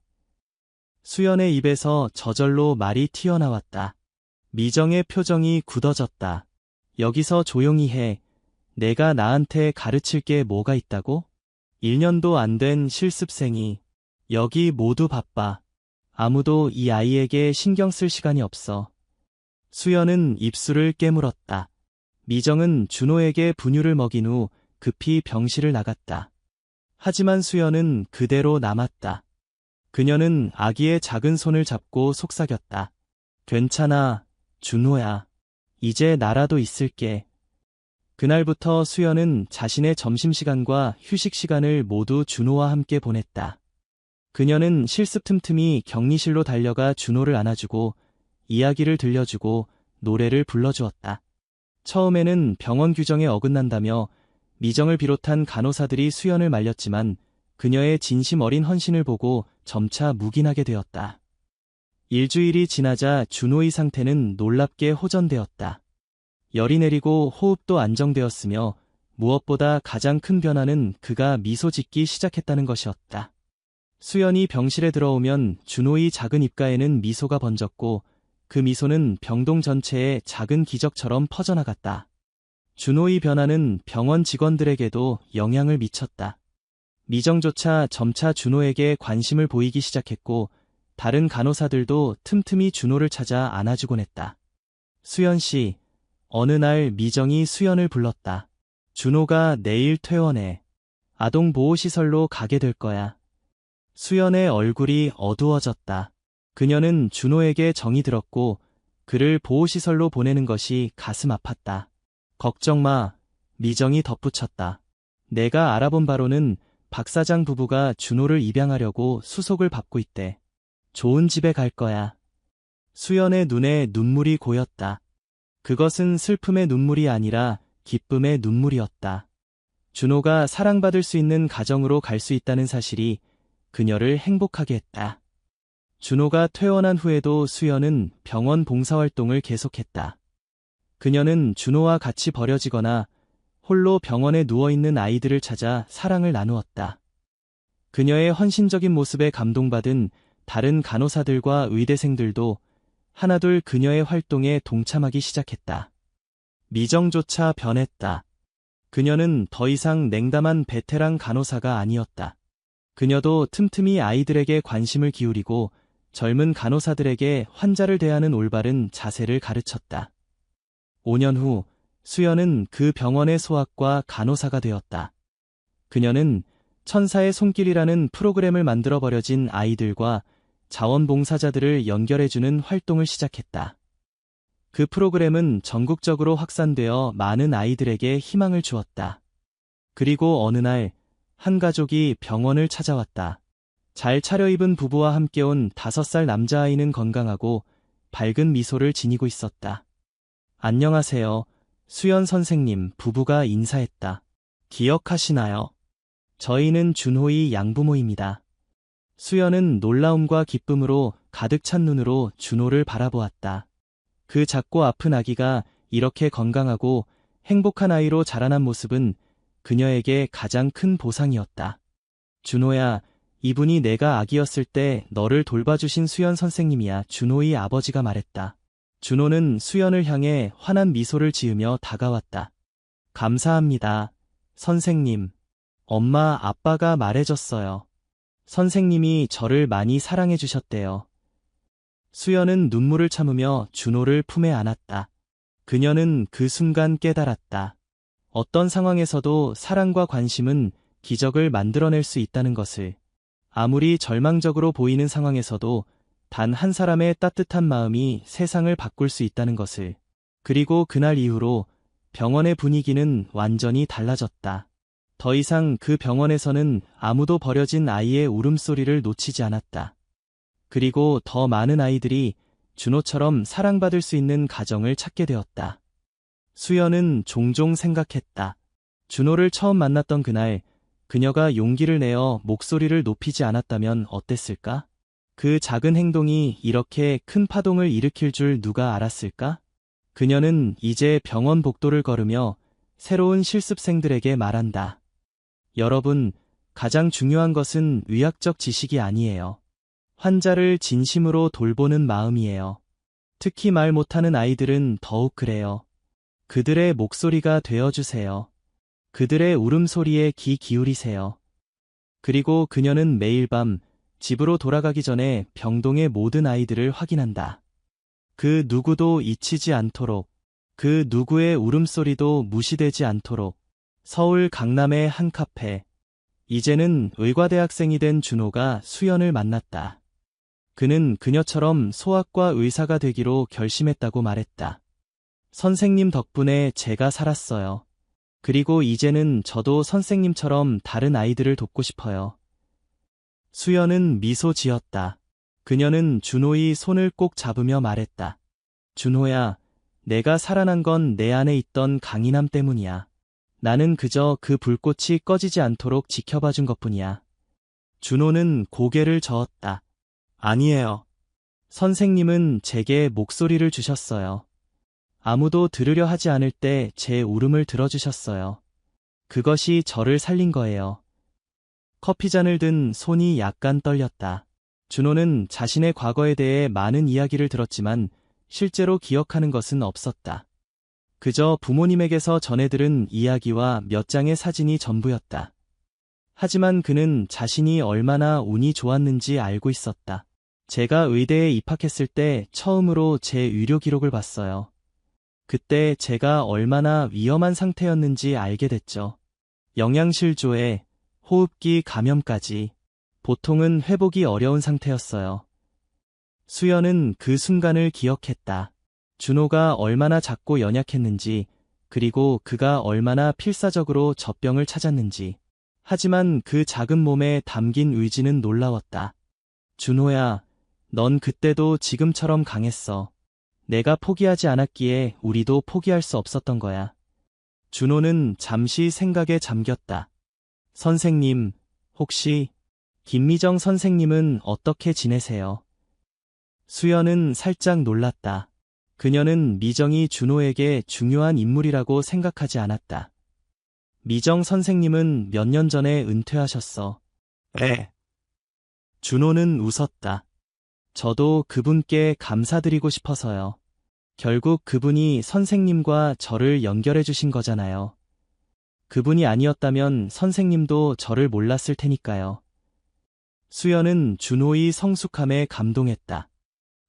수연의 입에서 저절로 말이 튀어나왔다. 미정의 표정이 굳어졌다. 여기서 조용히 해. 내가 나한테 가르칠 게 뭐가 있다고? 1년도 안 된 실습생이. 여기 모두 바빠. 아무도 이 아이에게 신경 쓸 시간이 없어. 수연은 입술을 깨물었다. 미정은 준호에게 분유를 먹인 후 급히 병실을 나갔다. 하지만 수연은 그대로 남았다. 그녀는 아기의 작은 손을 잡고 속삭였다. 괜찮아, 준호야. 이제 나라도 있을게. 그날부터 수연은 자신의 점심시간과 휴식시간을 모두 준호와 함께 보냈다. 그녀는 실습 틈틈이 격리실로 달려가 준호를 안아주고 이야기를 들려주고 노래를 불러주었다. 처음에는 병원 규정에 어긋난다며 미정을 비롯한 간호사들이 수연을 말렸지만 그녀의 진심 어린 헌신을 보고 점차 묵인하게 되었다. 일주일이 지나자 준호의 상태는 놀랍게 호전되었다. 열이 내리고 호흡도 안정되었으며 무엇보다 가장 큰 변화는 그가 미소 짓기 시작했다는 것이었다. 수연이 병실에 들어오면 준호의 작은 입가에는 미소가 번졌고 그 미소는 병동 전체에 작은 기적처럼 퍼져나갔다. 준호의 변화는 병원 직원들에게도 영향을 미쳤다. 미정조차 점차 준호에게 관심을 보이기 시작했고 다른 간호사들도 틈틈이 준호를 찾아 안아주곤 했다. 수연 씨, 어느 날 미정이 수연을 불렀다. 준호가 내일 퇴원해. 아동보호시설로 가게 될 거야. 수연의 얼굴이 어두워졌다. 그녀는 준호에게 정이 들었고 그를 보호시설로 보내는 것이 가슴 아팠다. 걱정 마, 미정이 덧붙였다. 내가 알아본 바로는 박 사장 부부가 준호를 입양하려고 수속을 받고 있대. 좋은 집에 갈 거야. 수연의 눈에 눈물이 고였다. 그것은 슬픔의 눈물이 아니라 기쁨의 눈물이었다. 준호가 사랑받을 수 있는 가정으로 갈 수 있다는 사실이 그녀를 행복하게 했다. 준호가 퇴원한 후에도 수연은 병원 봉사활동을 계속했다. 그녀는 준호와 같이 버려지거나 홀로 병원에 누워있는 아이들을 찾아 사랑을 나누었다. 그녀의 헌신적인 모습에 감동받은 다른 간호사들과 의대생들도 하나둘 그녀의 활동에 동참하기 시작했다. 미정조차 변했다. 그녀는 더 이상 냉담한 베테랑 간호사가 아니었다. 그녀도 틈틈이 아이들에게 관심을 기울이고 젊은 간호사들에게 환자를 대하는 올바른 자세를 가르쳤다. 5년 후 수연은 그 병원의 소아과 간호사가 되었다. 그녀는 천사의 손길이라는 프로그램을 만들어 버려진 아이들과 자원봉사자들을 연결해주는 활동을 시작했다. 그 프로그램은 전국적으로 확산되어 많은 아이들에게 희망을 주었다. 그리고 어느 날 한 가족이 병원을 찾아왔다. 잘 차려입은 부부와 함께 온 5살 남자아이는 건강하고 밝은 미소를 지니고 있었다. 안녕하세요. 수연 선생님, 부부가 인사했다. 기억하시나요? 저희는 준호의 양부모입니다. 수연은 놀라움과 기쁨으로 가득 찬 눈으로 준호를 바라보았다. 그 작고 아픈 아기가 이렇게 건강하고 행복한 아이로 자라난 모습은 그녀에게 가장 큰 보상이었다. 준호야, 이분이 내가 아기였을 때 너를 돌봐주신 수연 선생님이야. 준호의 아버지가 말했다. 준호는 수연을 향해 환한 미소를 지으며 다가왔다. 감사합니다. 선생님. 엄마, 아빠가 말해줬어요. 선생님이 저를 많이 사랑해 주셨대요. 수연은 눈물을 참으며 준호를 품에 안았다. 그녀는 그 순간 깨달았다. 어떤 상황에서도 사랑과 관심은 기적을 만들어낼 수 있다는 것을. 아무리 절망적으로 보이는 상황에서도 단 한 사람의 따뜻한 마음이 세상을 바꿀 수 있다는 것을. 그리고 그날 이후로 병원의 분위기는 완전히 달라졌다. 더 이상 그 병원에서는 아무도 버려진 아이의 울음소리를 놓치지 않았다. 그리고 더 많은 아이들이 준호처럼 사랑받을 수 있는 가정을 찾게 되었다. 수연은 종종 생각했다. 준호를 처음 만났던 그날, 그녀가 용기를 내어 목소리를 높이지 않았다면 어땠을까? 그 작은 행동이 이렇게 큰 파동을 일으킬 줄 누가 알았을까? 그녀는 이제 병원 복도를 걸으며 새로운 실습생들에게 말한다. 여러분, 가장 중요한 것은 의학적 지식이 아니에요. 환자를 진심으로 돌보는 마음이에요. 특히 말 못하는 아이들은 더욱 그래요. 그들의 목소리가 되어주세요. 그들의 울음소리에 귀 기울이세요. 그리고 그녀는 매일 밤 집으로 돌아가기 전에 병동의 모든 아이들을 확인한다. 그 누구도 잊히지 않도록, 그 누구의 울음소리도 무시되지 않도록. 서울 강남의 한 카페. 이제는 의과대학생이 된 준호가 수연을 만났다. 그는 그녀처럼 소아과 의사가 되기로 결심했다고 말했다. 선생님 덕분에 제가 살았어요. 그리고 이제는 저도 선생님처럼 다른 아이들을 돕고 싶어요. 수연은 미소 지었다. 그녀는 준호의 손을 꼭 잡으며 말했다. 준호야, 내가 살아난 건 내 안에 있던 강인함 때문이야. 나는 그저 그 불꽃이 꺼지지 않도록 지켜봐준 것뿐이야. 준호는 고개를 저었다. 아니에요. 선생님은 제게 목소리를 주셨어요. 아무도 들으려 하지 않을 때 제 울음을 들어주셨어요. 그것이 저를 살린 거예요. 커피잔을 든 손이 약간 떨렸다. 준호는 자신의 과거에 대해 많은 이야기를 들었지만 실제로 기억하는 것은 없었다. 그저 부모님에게서 전해 들은 이야기와 몇 장의 사진이 전부였다. 하지만 그는 자신이 얼마나 운이 좋았는지 알고 있었다. 제가 의대에 입학했을 때 처음으로 제 의료 기록을 봤어요. 그때 제가 얼마나 위험한 상태였는지 알게 됐죠. 영양실 조에, 호흡기 감염까지. 보통은 회복이 어려운 상태였어요. 수연은 그 순간을 기억했다. 준호가 얼마나 작고 연약했는지, 그리고 그가 얼마나 필사적으로 젖병을 찾았는지. 하지만 그 작은 몸에 담긴 의지는 놀라웠다. 준호야, 넌 그때도 지금처럼 강했어. 내가 포기하지 않았기에 우리도 포기할 수 없었던 거야. 준호는 잠시 생각에 잠겼다. 선생님, 혹시 김미정 선생님은 어떻게 지내세요? 수연은 살짝 놀랐다. 그녀는 미정이 준호에게 중요한 인물이라고 생각하지 않았다. 미정 선생님은 몇 년 전에 은퇴하셨어. 네. 준호는 웃었다. 저도 그분께 감사드리고 싶어서요. 결국 그분이 선생님과 저를 연결해 주신 거잖아요. 그분이 아니었다면 선생님도 저를 몰랐을 테니까요. 수연은 준호의 성숙함에 감동했다.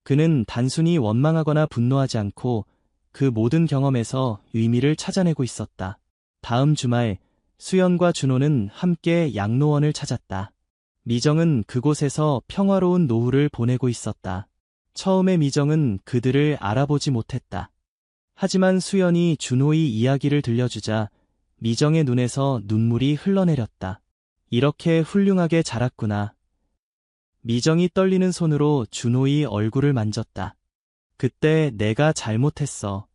그는 단순히 원망하거나 분노하지 않고 그 모든 경험에서 의미를 찾아내고 있었다. 다음 주말, 수연과 준호는 함께 양로원을 찾았다. 미정은 그곳에서 평화로운 노후를 보내고 있었다. 처음에 미정은 그들을 알아보지 못했다. 하지만 수연이 준호의 이야기를 들려주자 미정의 눈에서 눈물이 흘러내렸다. 이렇게 훌륭하게 자랐구나. 미정이 떨리는 손으로 준호의 얼굴을 만졌다. 그때 내가 잘못했어.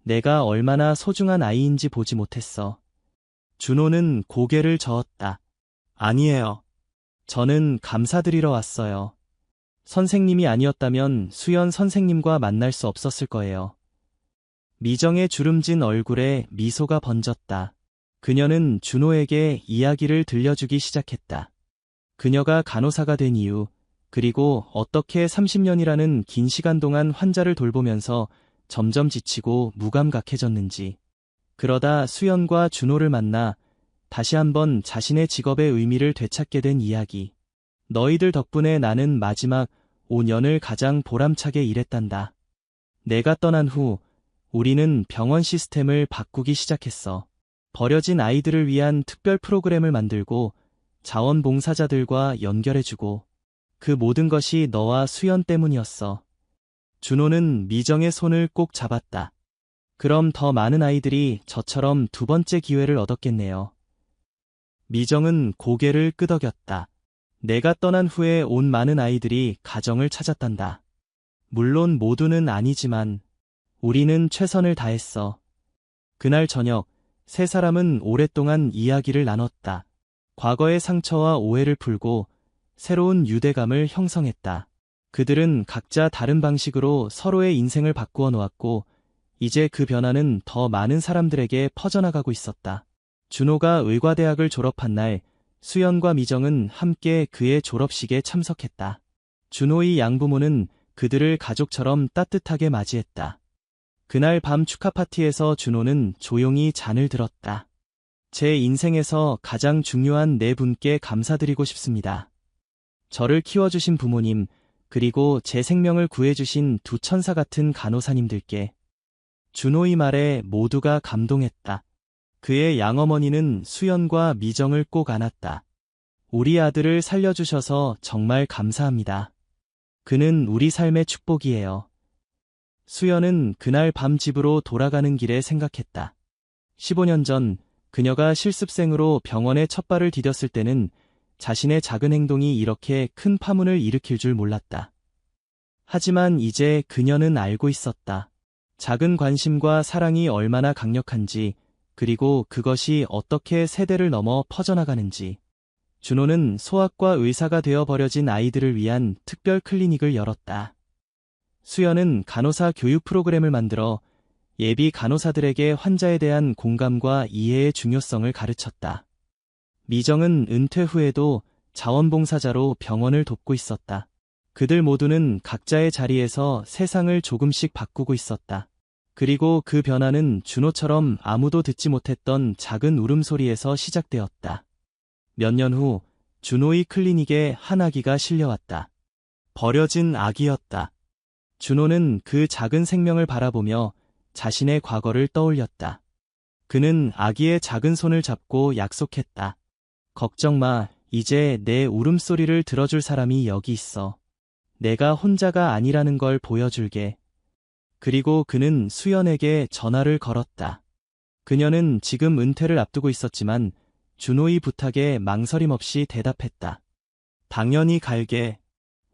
내가 얼마나 소중한 아이인지 보지 못했어. 준호는 고개를 저었다. 아니에요. 저는 감사드리러 왔어요. 선생님이 아니었다면 수연 선생님과 만날 수 없었을 거예요. 미정의 주름진 얼굴에 미소가 번졌다. 그녀는 준호에게 이야기를 들려주기 시작했다. 그녀가 간호사가 된 이유, 그리고 어떻게 30년이라는 긴 시간 동안 환자를 돌보면서 점점 지치고 무감각해졌는지. 그러다 수연과 준호를 만나 다시 한번 자신의 직업의 의미를 되찾게 된 이야기. 너희들 덕분에 나는 마지막 5년을 가장 보람차게 일했단다. 내가 떠난 후 우리는 병원 시스템을 바꾸기 시작했어. 버려진 아이들을 위한 특별 프로그램을 만들고 자원봉사자들과 연결해주고 그 모든 것이 너와 수연 때문이었어. 준호는 미정의 손을 꼭 잡았다. 그럼 더 많은 아이들이 저처럼 두 번째 기회를 얻었겠네요. 미정은 고개를 끄덕였다. 내가 떠난 후에 온 많은 아이들이 가정을 찾았단다. 물론 모두는 아니지만 우리는 최선을 다했어. 그날 저녁, 세 사람은 오랫동안 이야기를 나눴다. 과거의 상처와 오해를 풀고 새로운 유대감을 형성했다. 그들은 각자 다른 방식으로 서로의 인생을 바꾸어 놓았고 이제 그 변화는 더 많은 사람들에게 퍼져나가고 있었다. 준호가 의과대학을 졸업한 날, 수연과 미정은 함께 그의 졸업식에 참석했다. 준호의 양부모는 그들을 가족처럼 따뜻하게 맞이했다. 그날 밤 축하 파티에서 준호는 조용히 잔을 들었다. 제 인생에서 가장 중요한 네 분께 감사드리고 싶습니다. 저를 키워주신 부모님, 그리고 제 생명을 구해주신 두 천사 같은 간호사님들께. 준호의 말에 모두가 감동했다. 그의 양어머니는 수연과 미정을 꼭 안았다. 우리 아들을 살려주셔서 정말 감사합니다. 그는 우리 삶의 축복이에요. 수연은 그날 밤 집으로 돌아가는 길에 생각했다. 15년 전 그녀가 실습생으로 병원에 첫 발을 디뎠을 때는 자신의 작은 행동이 이렇게 큰 파문을 일으킬 줄 몰랐다. 하지만 이제 그녀는 알고 있었다. 작은 관심과 사랑이 얼마나 강력한지, 그리고 그것이 어떻게 세대를 넘어 퍼져나가는지. 준호는 소아과 의사가 되어 버려진 아이들을 위한 특별 클리닉을 열었다. 수연은 간호사 교육 프로그램을 만들어 예비 간호사들에게 환자에 대한 공감과 이해의 중요성을 가르쳤다. 미정은 은퇴 후에도 자원봉사자로 병원을 돕고 있었다. 그들 모두는 각자의 자리에서 세상을 조금씩 바꾸고 있었다. 그리고 그 변화는 준호처럼 아무도 듣지 못했던 작은 울음소리에서 시작되었다. 몇 년 후 준호의 클리닉에 한 아기가 실려왔다. 버려진 아기였다. 준호는 그 작은 생명을 바라보며 자신의 과거를 떠올렸다. 그는 아기의 작은 손을 잡고 약속했다. 걱정 마, 이제 내 울음소리를 들어줄 사람이 여기 있어. 내가 혼자가 아니라는 걸 보여줄게. 그리고 그는 수연에게 전화를 걸었다. 그녀는 지금 은퇴를 앞두고 있었지만 준호의 부탁에 망설임 없이 대답했다. 당연히 갈게.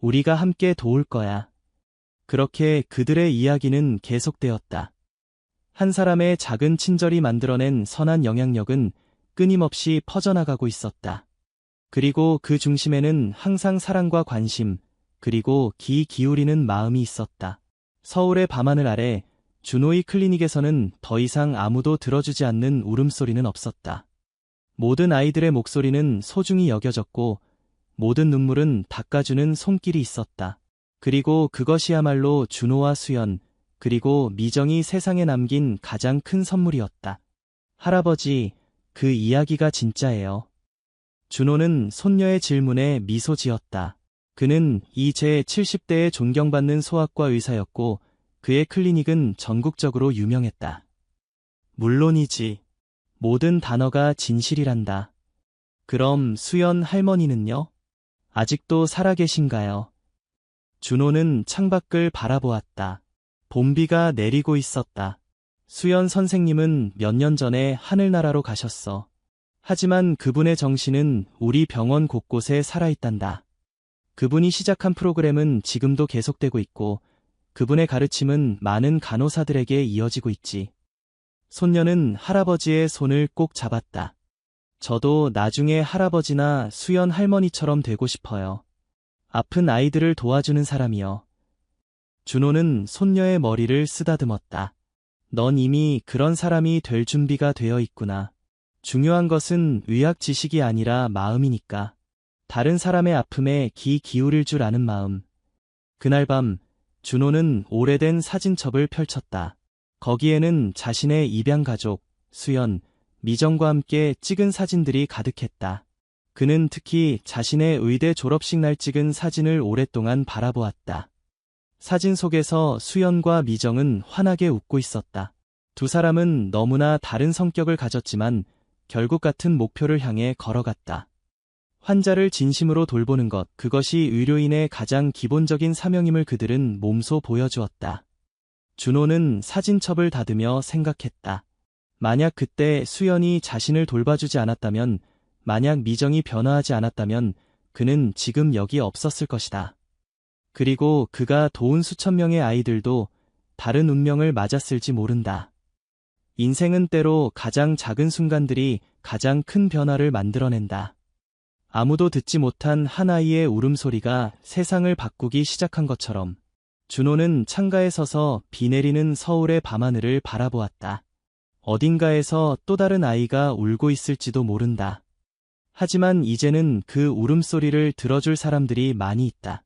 우리가 함께 도울 거야. 그렇게 그들의 이야기는 계속되었다. 한 사람의 작은 친절이 만들어낸 선한 영향력은 끊임없이 퍼져나가고 있었다. 그리고 그 중심에는 항상 사랑과 관심, 그리고 귀 기울이는 마음이 있었다. 서울의 밤하늘 아래 준호의 클리닉에서는 더 이상 아무도 들어주지 않는 울음소리는 없었다. 모든 아이들의 목소리는 소중히 여겨졌고 모든 눈물은 닦아주는 손길이 있었다. 그리고 그것이야말로 준호와 수연, 그리고 미정이 세상에 남긴 가장 큰 선물이었다. 할아버지, 그 이야기가 진짜예요. 준호는 손녀의 질문에 미소 지었다. 그는 이 제70대에 존경받는 소아과 의사였고 그의 클리닉은 전국적으로 유명했다. 물론이지. 모든 단어가 진실이란다. 그럼 수연 할머니는요? 아직도 살아계신가요? 준호는 창밖을 바라보았다. 봄비가 내리고 있었다. 수연 선생님은 몇 년 전에 하늘나라로 가셨어. 하지만 그분의 정신은 우리 병원 곳곳에 살아있단다. 그분이 시작한 프로그램은 지금도 계속되고 있고 그분의 가르침은 많은 간호사들에게 이어지고 있지. 손녀는 할아버지의 손을 꼭 잡았다. 저도 나중에 할아버지나 수연 할머니처럼 되고 싶어요. 아픈 아이들을 도와주는 사람이요. 준호는 손녀의 머리를 쓰다듬었다. 넌 이미 그런 사람이 될 준비가 되어 있구나. 중요한 것은 의학 지식이 아니라 마음이니까. 다른 사람의 아픔에 귀 기울일 줄 아는 마음. 그날 밤 준호는 오래된 사진첩을 펼쳤다. 거기에는 자신의 입양 가족, 수연, 미정과 함께 찍은 사진들이 가득했다. 그는 특히 자신의 의대 졸업식 날 찍은 사진을 오랫동안 바라보았다. 사진 속에서 수연과 미정은 환하게 웃고 있었다. 두 사람은 너무나 다른 성격을 가졌지만 결국 같은 목표를 향해 걸어갔다. 환자를 진심으로 돌보는 것, 그것이 의료인의 가장 기본적인 사명임을 그들은 몸소 보여주었다. 준호는 사진첩을 다듬며 생각했다. 만약 그때 수연이 자신을 돌봐주지 않았다면, 만약 미정이 변화하지 않았다면 그는 지금 여기 없었을 것이다. 그리고 그가 도운 수천 명의 아이들도 다른 운명을 맞았을지 모른다. 인생은 때로 가장 작은 순간들이 가장 큰 변화를 만들어낸다. 아무도 듣지 못한 한 아이의 울음소리가 세상을 바꾸기 시작한 것처럼. 준호는 창가에 서서 비 내리는 서울의 밤하늘을 바라보았다. 어딘가에서 또 다른 아이가 울고 있을지도 모른다. 하지만 이제는 그 울음소리를 들어줄 사람들이 많이 있다.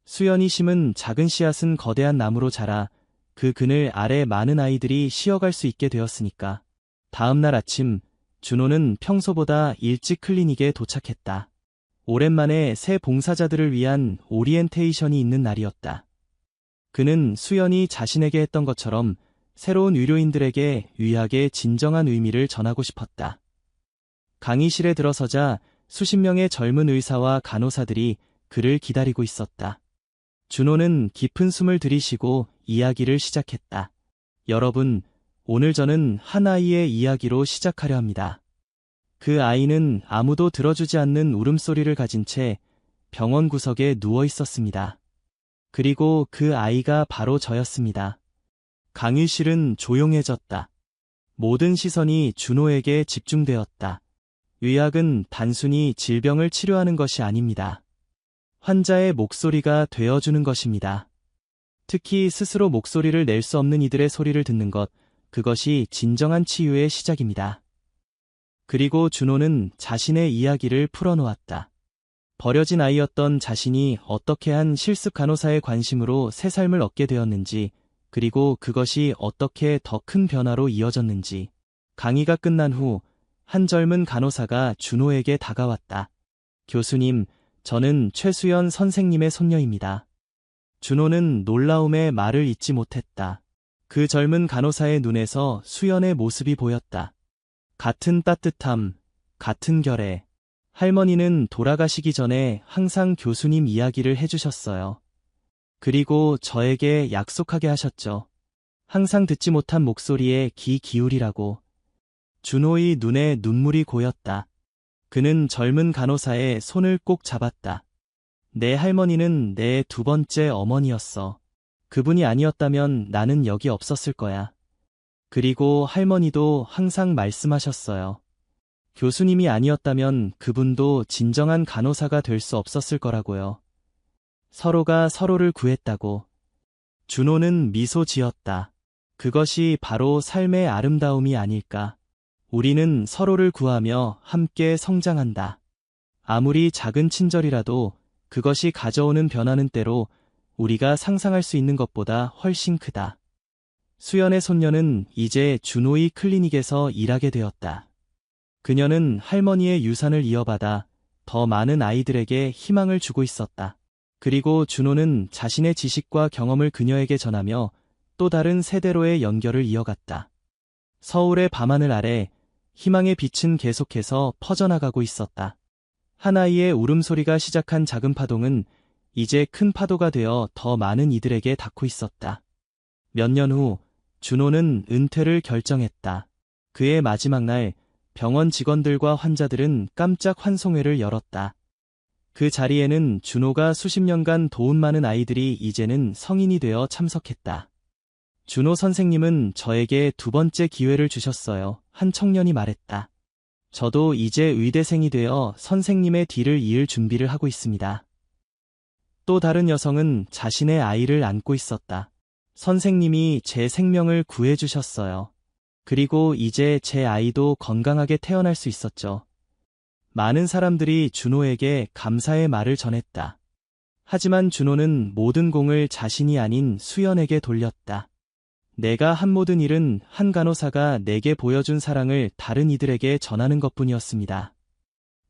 수연이 심은 작은 씨앗은 거대한 나무로 자라 그 그늘 아래 많은 아이들이 쉬어갈 수 있게 되었으니까. 다음 날 아침, 준호는 평소보다 일찍 클리닉에 도착했다. 오랜만에 새 봉사자들을 위한 오리엔테이션이 있는 날이었다. 그는 수연이 자신에게 했던 것처럼 새로운 의료인들에게 의학의 진정한 의미를 전하고 싶었다. 강의실에 들어서자 수십 명의 젊은 의사와 간호사들이 그를 기다리고 있었다. 준호는 깊은 숨을 들이쉬고 이야기를 시작했다. 여러분, 오늘 저는 한 아이의 이야기로 시작하려 합니다. 그 아이는 아무도 들어주지 않는 울음소리를 가진 채 병원 구석에 누워 있었습니다. 그리고 그 아이가 바로 저였습니다. 강의실은 조용해졌다. 모든 시선이 준호에게 집중되었다. 의학은 단순히 질병을 치료하는 것이 아닙니다. 환자의 목소리가 되어주는 것입니다. 특히 스스로 목소리를 낼 수 없는 이들의 소리를 듣는 것, 그것이 진정한 치유의 시작입니다. 그리고 준호는 자신의 이야기를 풀어놓았다. 버려진 아이였던 자신이 어떻게 한 실습 간호사의 관심으로 새 삶을 얻게 되었는지, 그리고 그것이 어떻게 더 큰 변화로 이어졌는지. 강의가 끝난 후 한 젊은 간호사가 준호에게 다가왔다. 교수님, 저는 최수연 선생님의 손녀입니다. 준호는 놀라움에 말을 잇지 못했다. 그 젊은 간호사의 눈에서 수연의 모습이 보였다. 같은 따뜻함, 같은 결의. 할머니는 돌아가시기 전에 항상 교수님 이야기를 해주셨어요. 그리고 저에게 약속하게 하셨죠. 항상 듣지 못한 목소리에 귀 기울이라고. 준호의 눈에 눈물이 고였다. 그는 젊은 간호사의 손을 꼭 잡았다. 내 할머니는 내 두 번째 어머니였어. 그분이 아니었다면 나는 여기 없었을 거야. 그리고 할머니도 항상 말씀하셨어요. 교수님이 아니었다면 그분도 진정한 간호사가 될 수 없었을 거라고요. 서로가 서로를 구했다고. 준호는 미소 지었다. 그것이 바로 삶의 아름다움이 아닐까. 우리는 서로를 구하며 함께 성장한다. 아무리 작은 친절이라도 그것이 가져오는 변화는 때로 우리가 상상할 수 있는 것보다 훨씬 크다. 수연의 손녀는 이제 준호의 클리닉에서 일하게 되었다. 그녀는 할머니의 유산을 이어받아 더 많은 아이들에게 희망을 주고 있었다. 그리고 준호는 자신의 지식과 경험을 그녀에게 전하며 또 다른 세대로의 연결을 이어갔다. 서울의 밤하늘 아래 희망의 빛은 계속해서 퍼져나가고 있었다. 한 아이의 울음소리가 시작한 작은 파동은 이제 큰 파도가 되어 더 많은 이들에게 닿고 있었다. 몇 년 후 준호는 은퇴를 결정했다. 그의 마지막 날 병원 직원들과 환자들은 깜짝 환송회를 열었다. 그 자리에는 준호가 수십 년간 도운 많은 아이들이 이제는 성인이 되어 참석했다. 준호 선생님은 저에게 두 번째 기회를 주셨어요. 한 청년이 말했다. 저도 이제 의대생이 되어 선생님의 뒤를 이을 준비를 하고 있습니다. 또 다른 여성은 자신의 아이를 안고 있었다. 선생님이 제 생명을 구해주셨어요. 그리고 이제 제 아이도 건강하게 태어날 수 있었죠. 많은 사람들이 준호에게 감사의 말을 전했다. 하지만 준호는 모든 공을 자신이 아닌 수연에게 돌렸다. 내가 한 모든 일은 한 간호사가 내게 보여준 사랑을 다른 이들에게 전하는 것뿐이었습니다.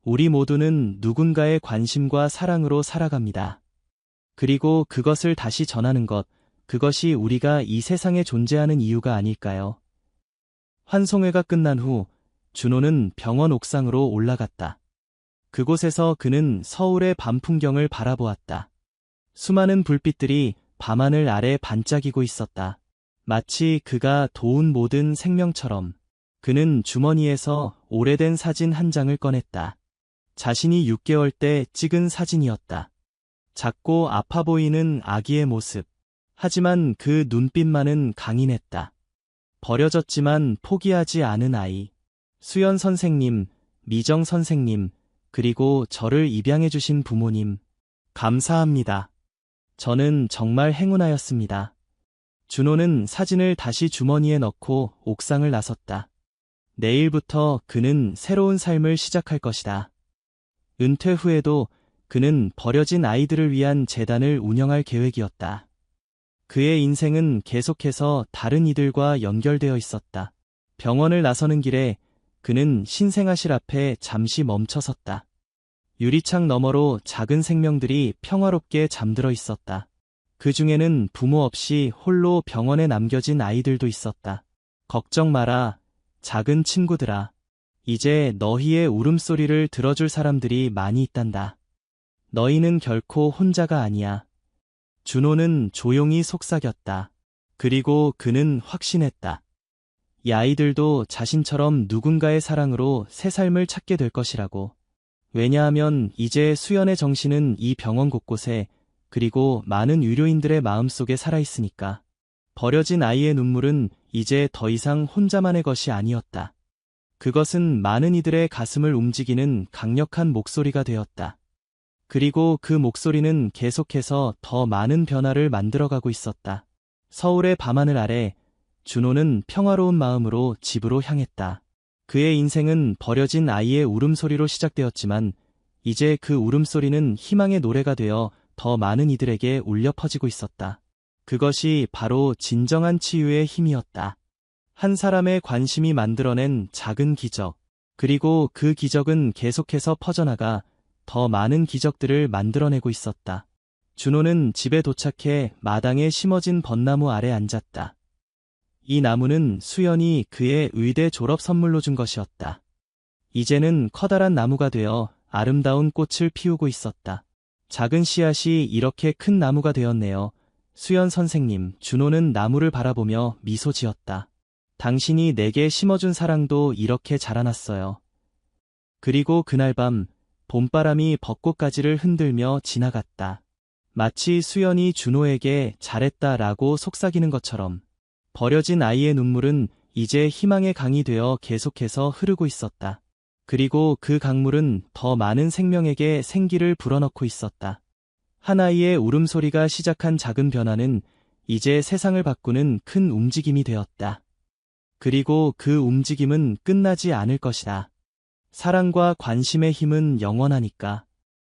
우리 모두는 누군가의 관심과 사랑으로 살아갑니다. 그리고 그것을 다시 전하는 것, 그것이 우리가 이 세상에 존재하는 이유가 아닐까요? 환송회가 끝난 후 준호는 병원 옥상으로 올라갔다. 그곳에서 그는 서울의 밤 풍경을 바라보았다. 수많은 불빛들이 밤하늘 아래 반짝이고 있었다. 마치 그가 도운 모든 생명처럼. 그는 주머니에서 오래된 사진 한 장을 꺼냈다. 자신이 6개월 때 찍은 사진이었다. 작고 아파 보이는 아기의 모습. 하지만 그 눈빛만은 강인했다. 버려졌지만 포기하지 않은 아이. 수연 선생님, 미정 선생님, 그리고 저를 입양해주신 부모님. 감사합니다. 저는 정말 행운하였습니다. 준호는 사진을 다시 주머니에 넣고 옥상을 나섰다. 내일부터 그는 새로운 삶을 시작할 것이다. 은퇴 후에도 그는 버려진 아이들을 위한 재단을 운영할 계획이었다. 그의 인생은 계속해서 다른 이들과 연결되어 있었다. 병원을 나서는 길에 그는 신생아실 앞에 잠시 멈춰섰다. 유리창 너머로 작은 생명들이 평화롭게 잠들어 있었다. 그 중에는 부모 없이 홀로 병원에 남겨진 아이들도 있었다. 걱정 마라, 작은 친구들아. 이제 너희의 울음소리를 들어줄 사람들이 많이 있단다. 너희는 결코 혼자가 아니야. 준호는 조용히 속삭였다. 그리고 그는 확신했다. 이 아이들도 자신처럼 누군가의 사랑으로 새 삶을 찾게 될 것이라고. 왜냐하면 이제 수연의 정신은 이 병원 곳곳에 그리고 많은 의료인들의 마음속에 살아있으니까. 버려진 아이의 눈물은 이제 더 이상 혼자만의 것이 아니었다. 그것은 많은 이들의 가슴을 움직이는 강력한 목소리가 되었다. 그리고 그 목소리는 계속해서 더 많은 변화를 만들어가고 있었다. 서울의 밤하늘 아래 준호는 평화로운 마음으로 집으로 향했다. 그의 인생은 버려진 아이의 울음소리로 시작되었지만 이제 그 울음소리는 희망의 노래가 되어 더 많은 이들에게 울려 퍼지고 있었다. 그것이 바로 진정한 치유의 힘이었다. 한 사람의 관심이 만들어낸 작은 기적, 그리고 그 기적은 계속해서 퍼져나가 더 많은 기적들을 만들어내고 있었다. 준호는 집에 도착해 마당에 심어진 벚나무 아래 앉았다. 이 나무는 수연이 그의 의대 졸업 선물로 준 것이었다. 이제는 커다란 나무가 되어 아름다운 꽃을 피우고 있었다. 작은 씨앗이 이렇게 큰 나무가 되었네요. 수연 선생님, 준호는 나무를 바라보며 미소 지었다. 당신이 내게 심어준 사랑도 이렇게 자라났어요. 그리고 그날 밤, 봄바람이 벚꽃가지를 흔들며 지나갔다. 마치 수연이 준호에게 잘했다라고 속삭이는 것처럼. 버려진 아이의 눈물은 이제 희망의 강이 되어 계속해서 흐르고 있었다. 그리고 그 강물은 더 많은 생명에게 생기를 불어넣고 있었다. 한 아이의 울음소리가 시작한 작은 변화는 이제 세상을 바꾸는 큰 움직임이 되었다. 그리고 그 움직임은 끝나지 않을 것이다. 사랑과 관심의 힘은 영원하니까.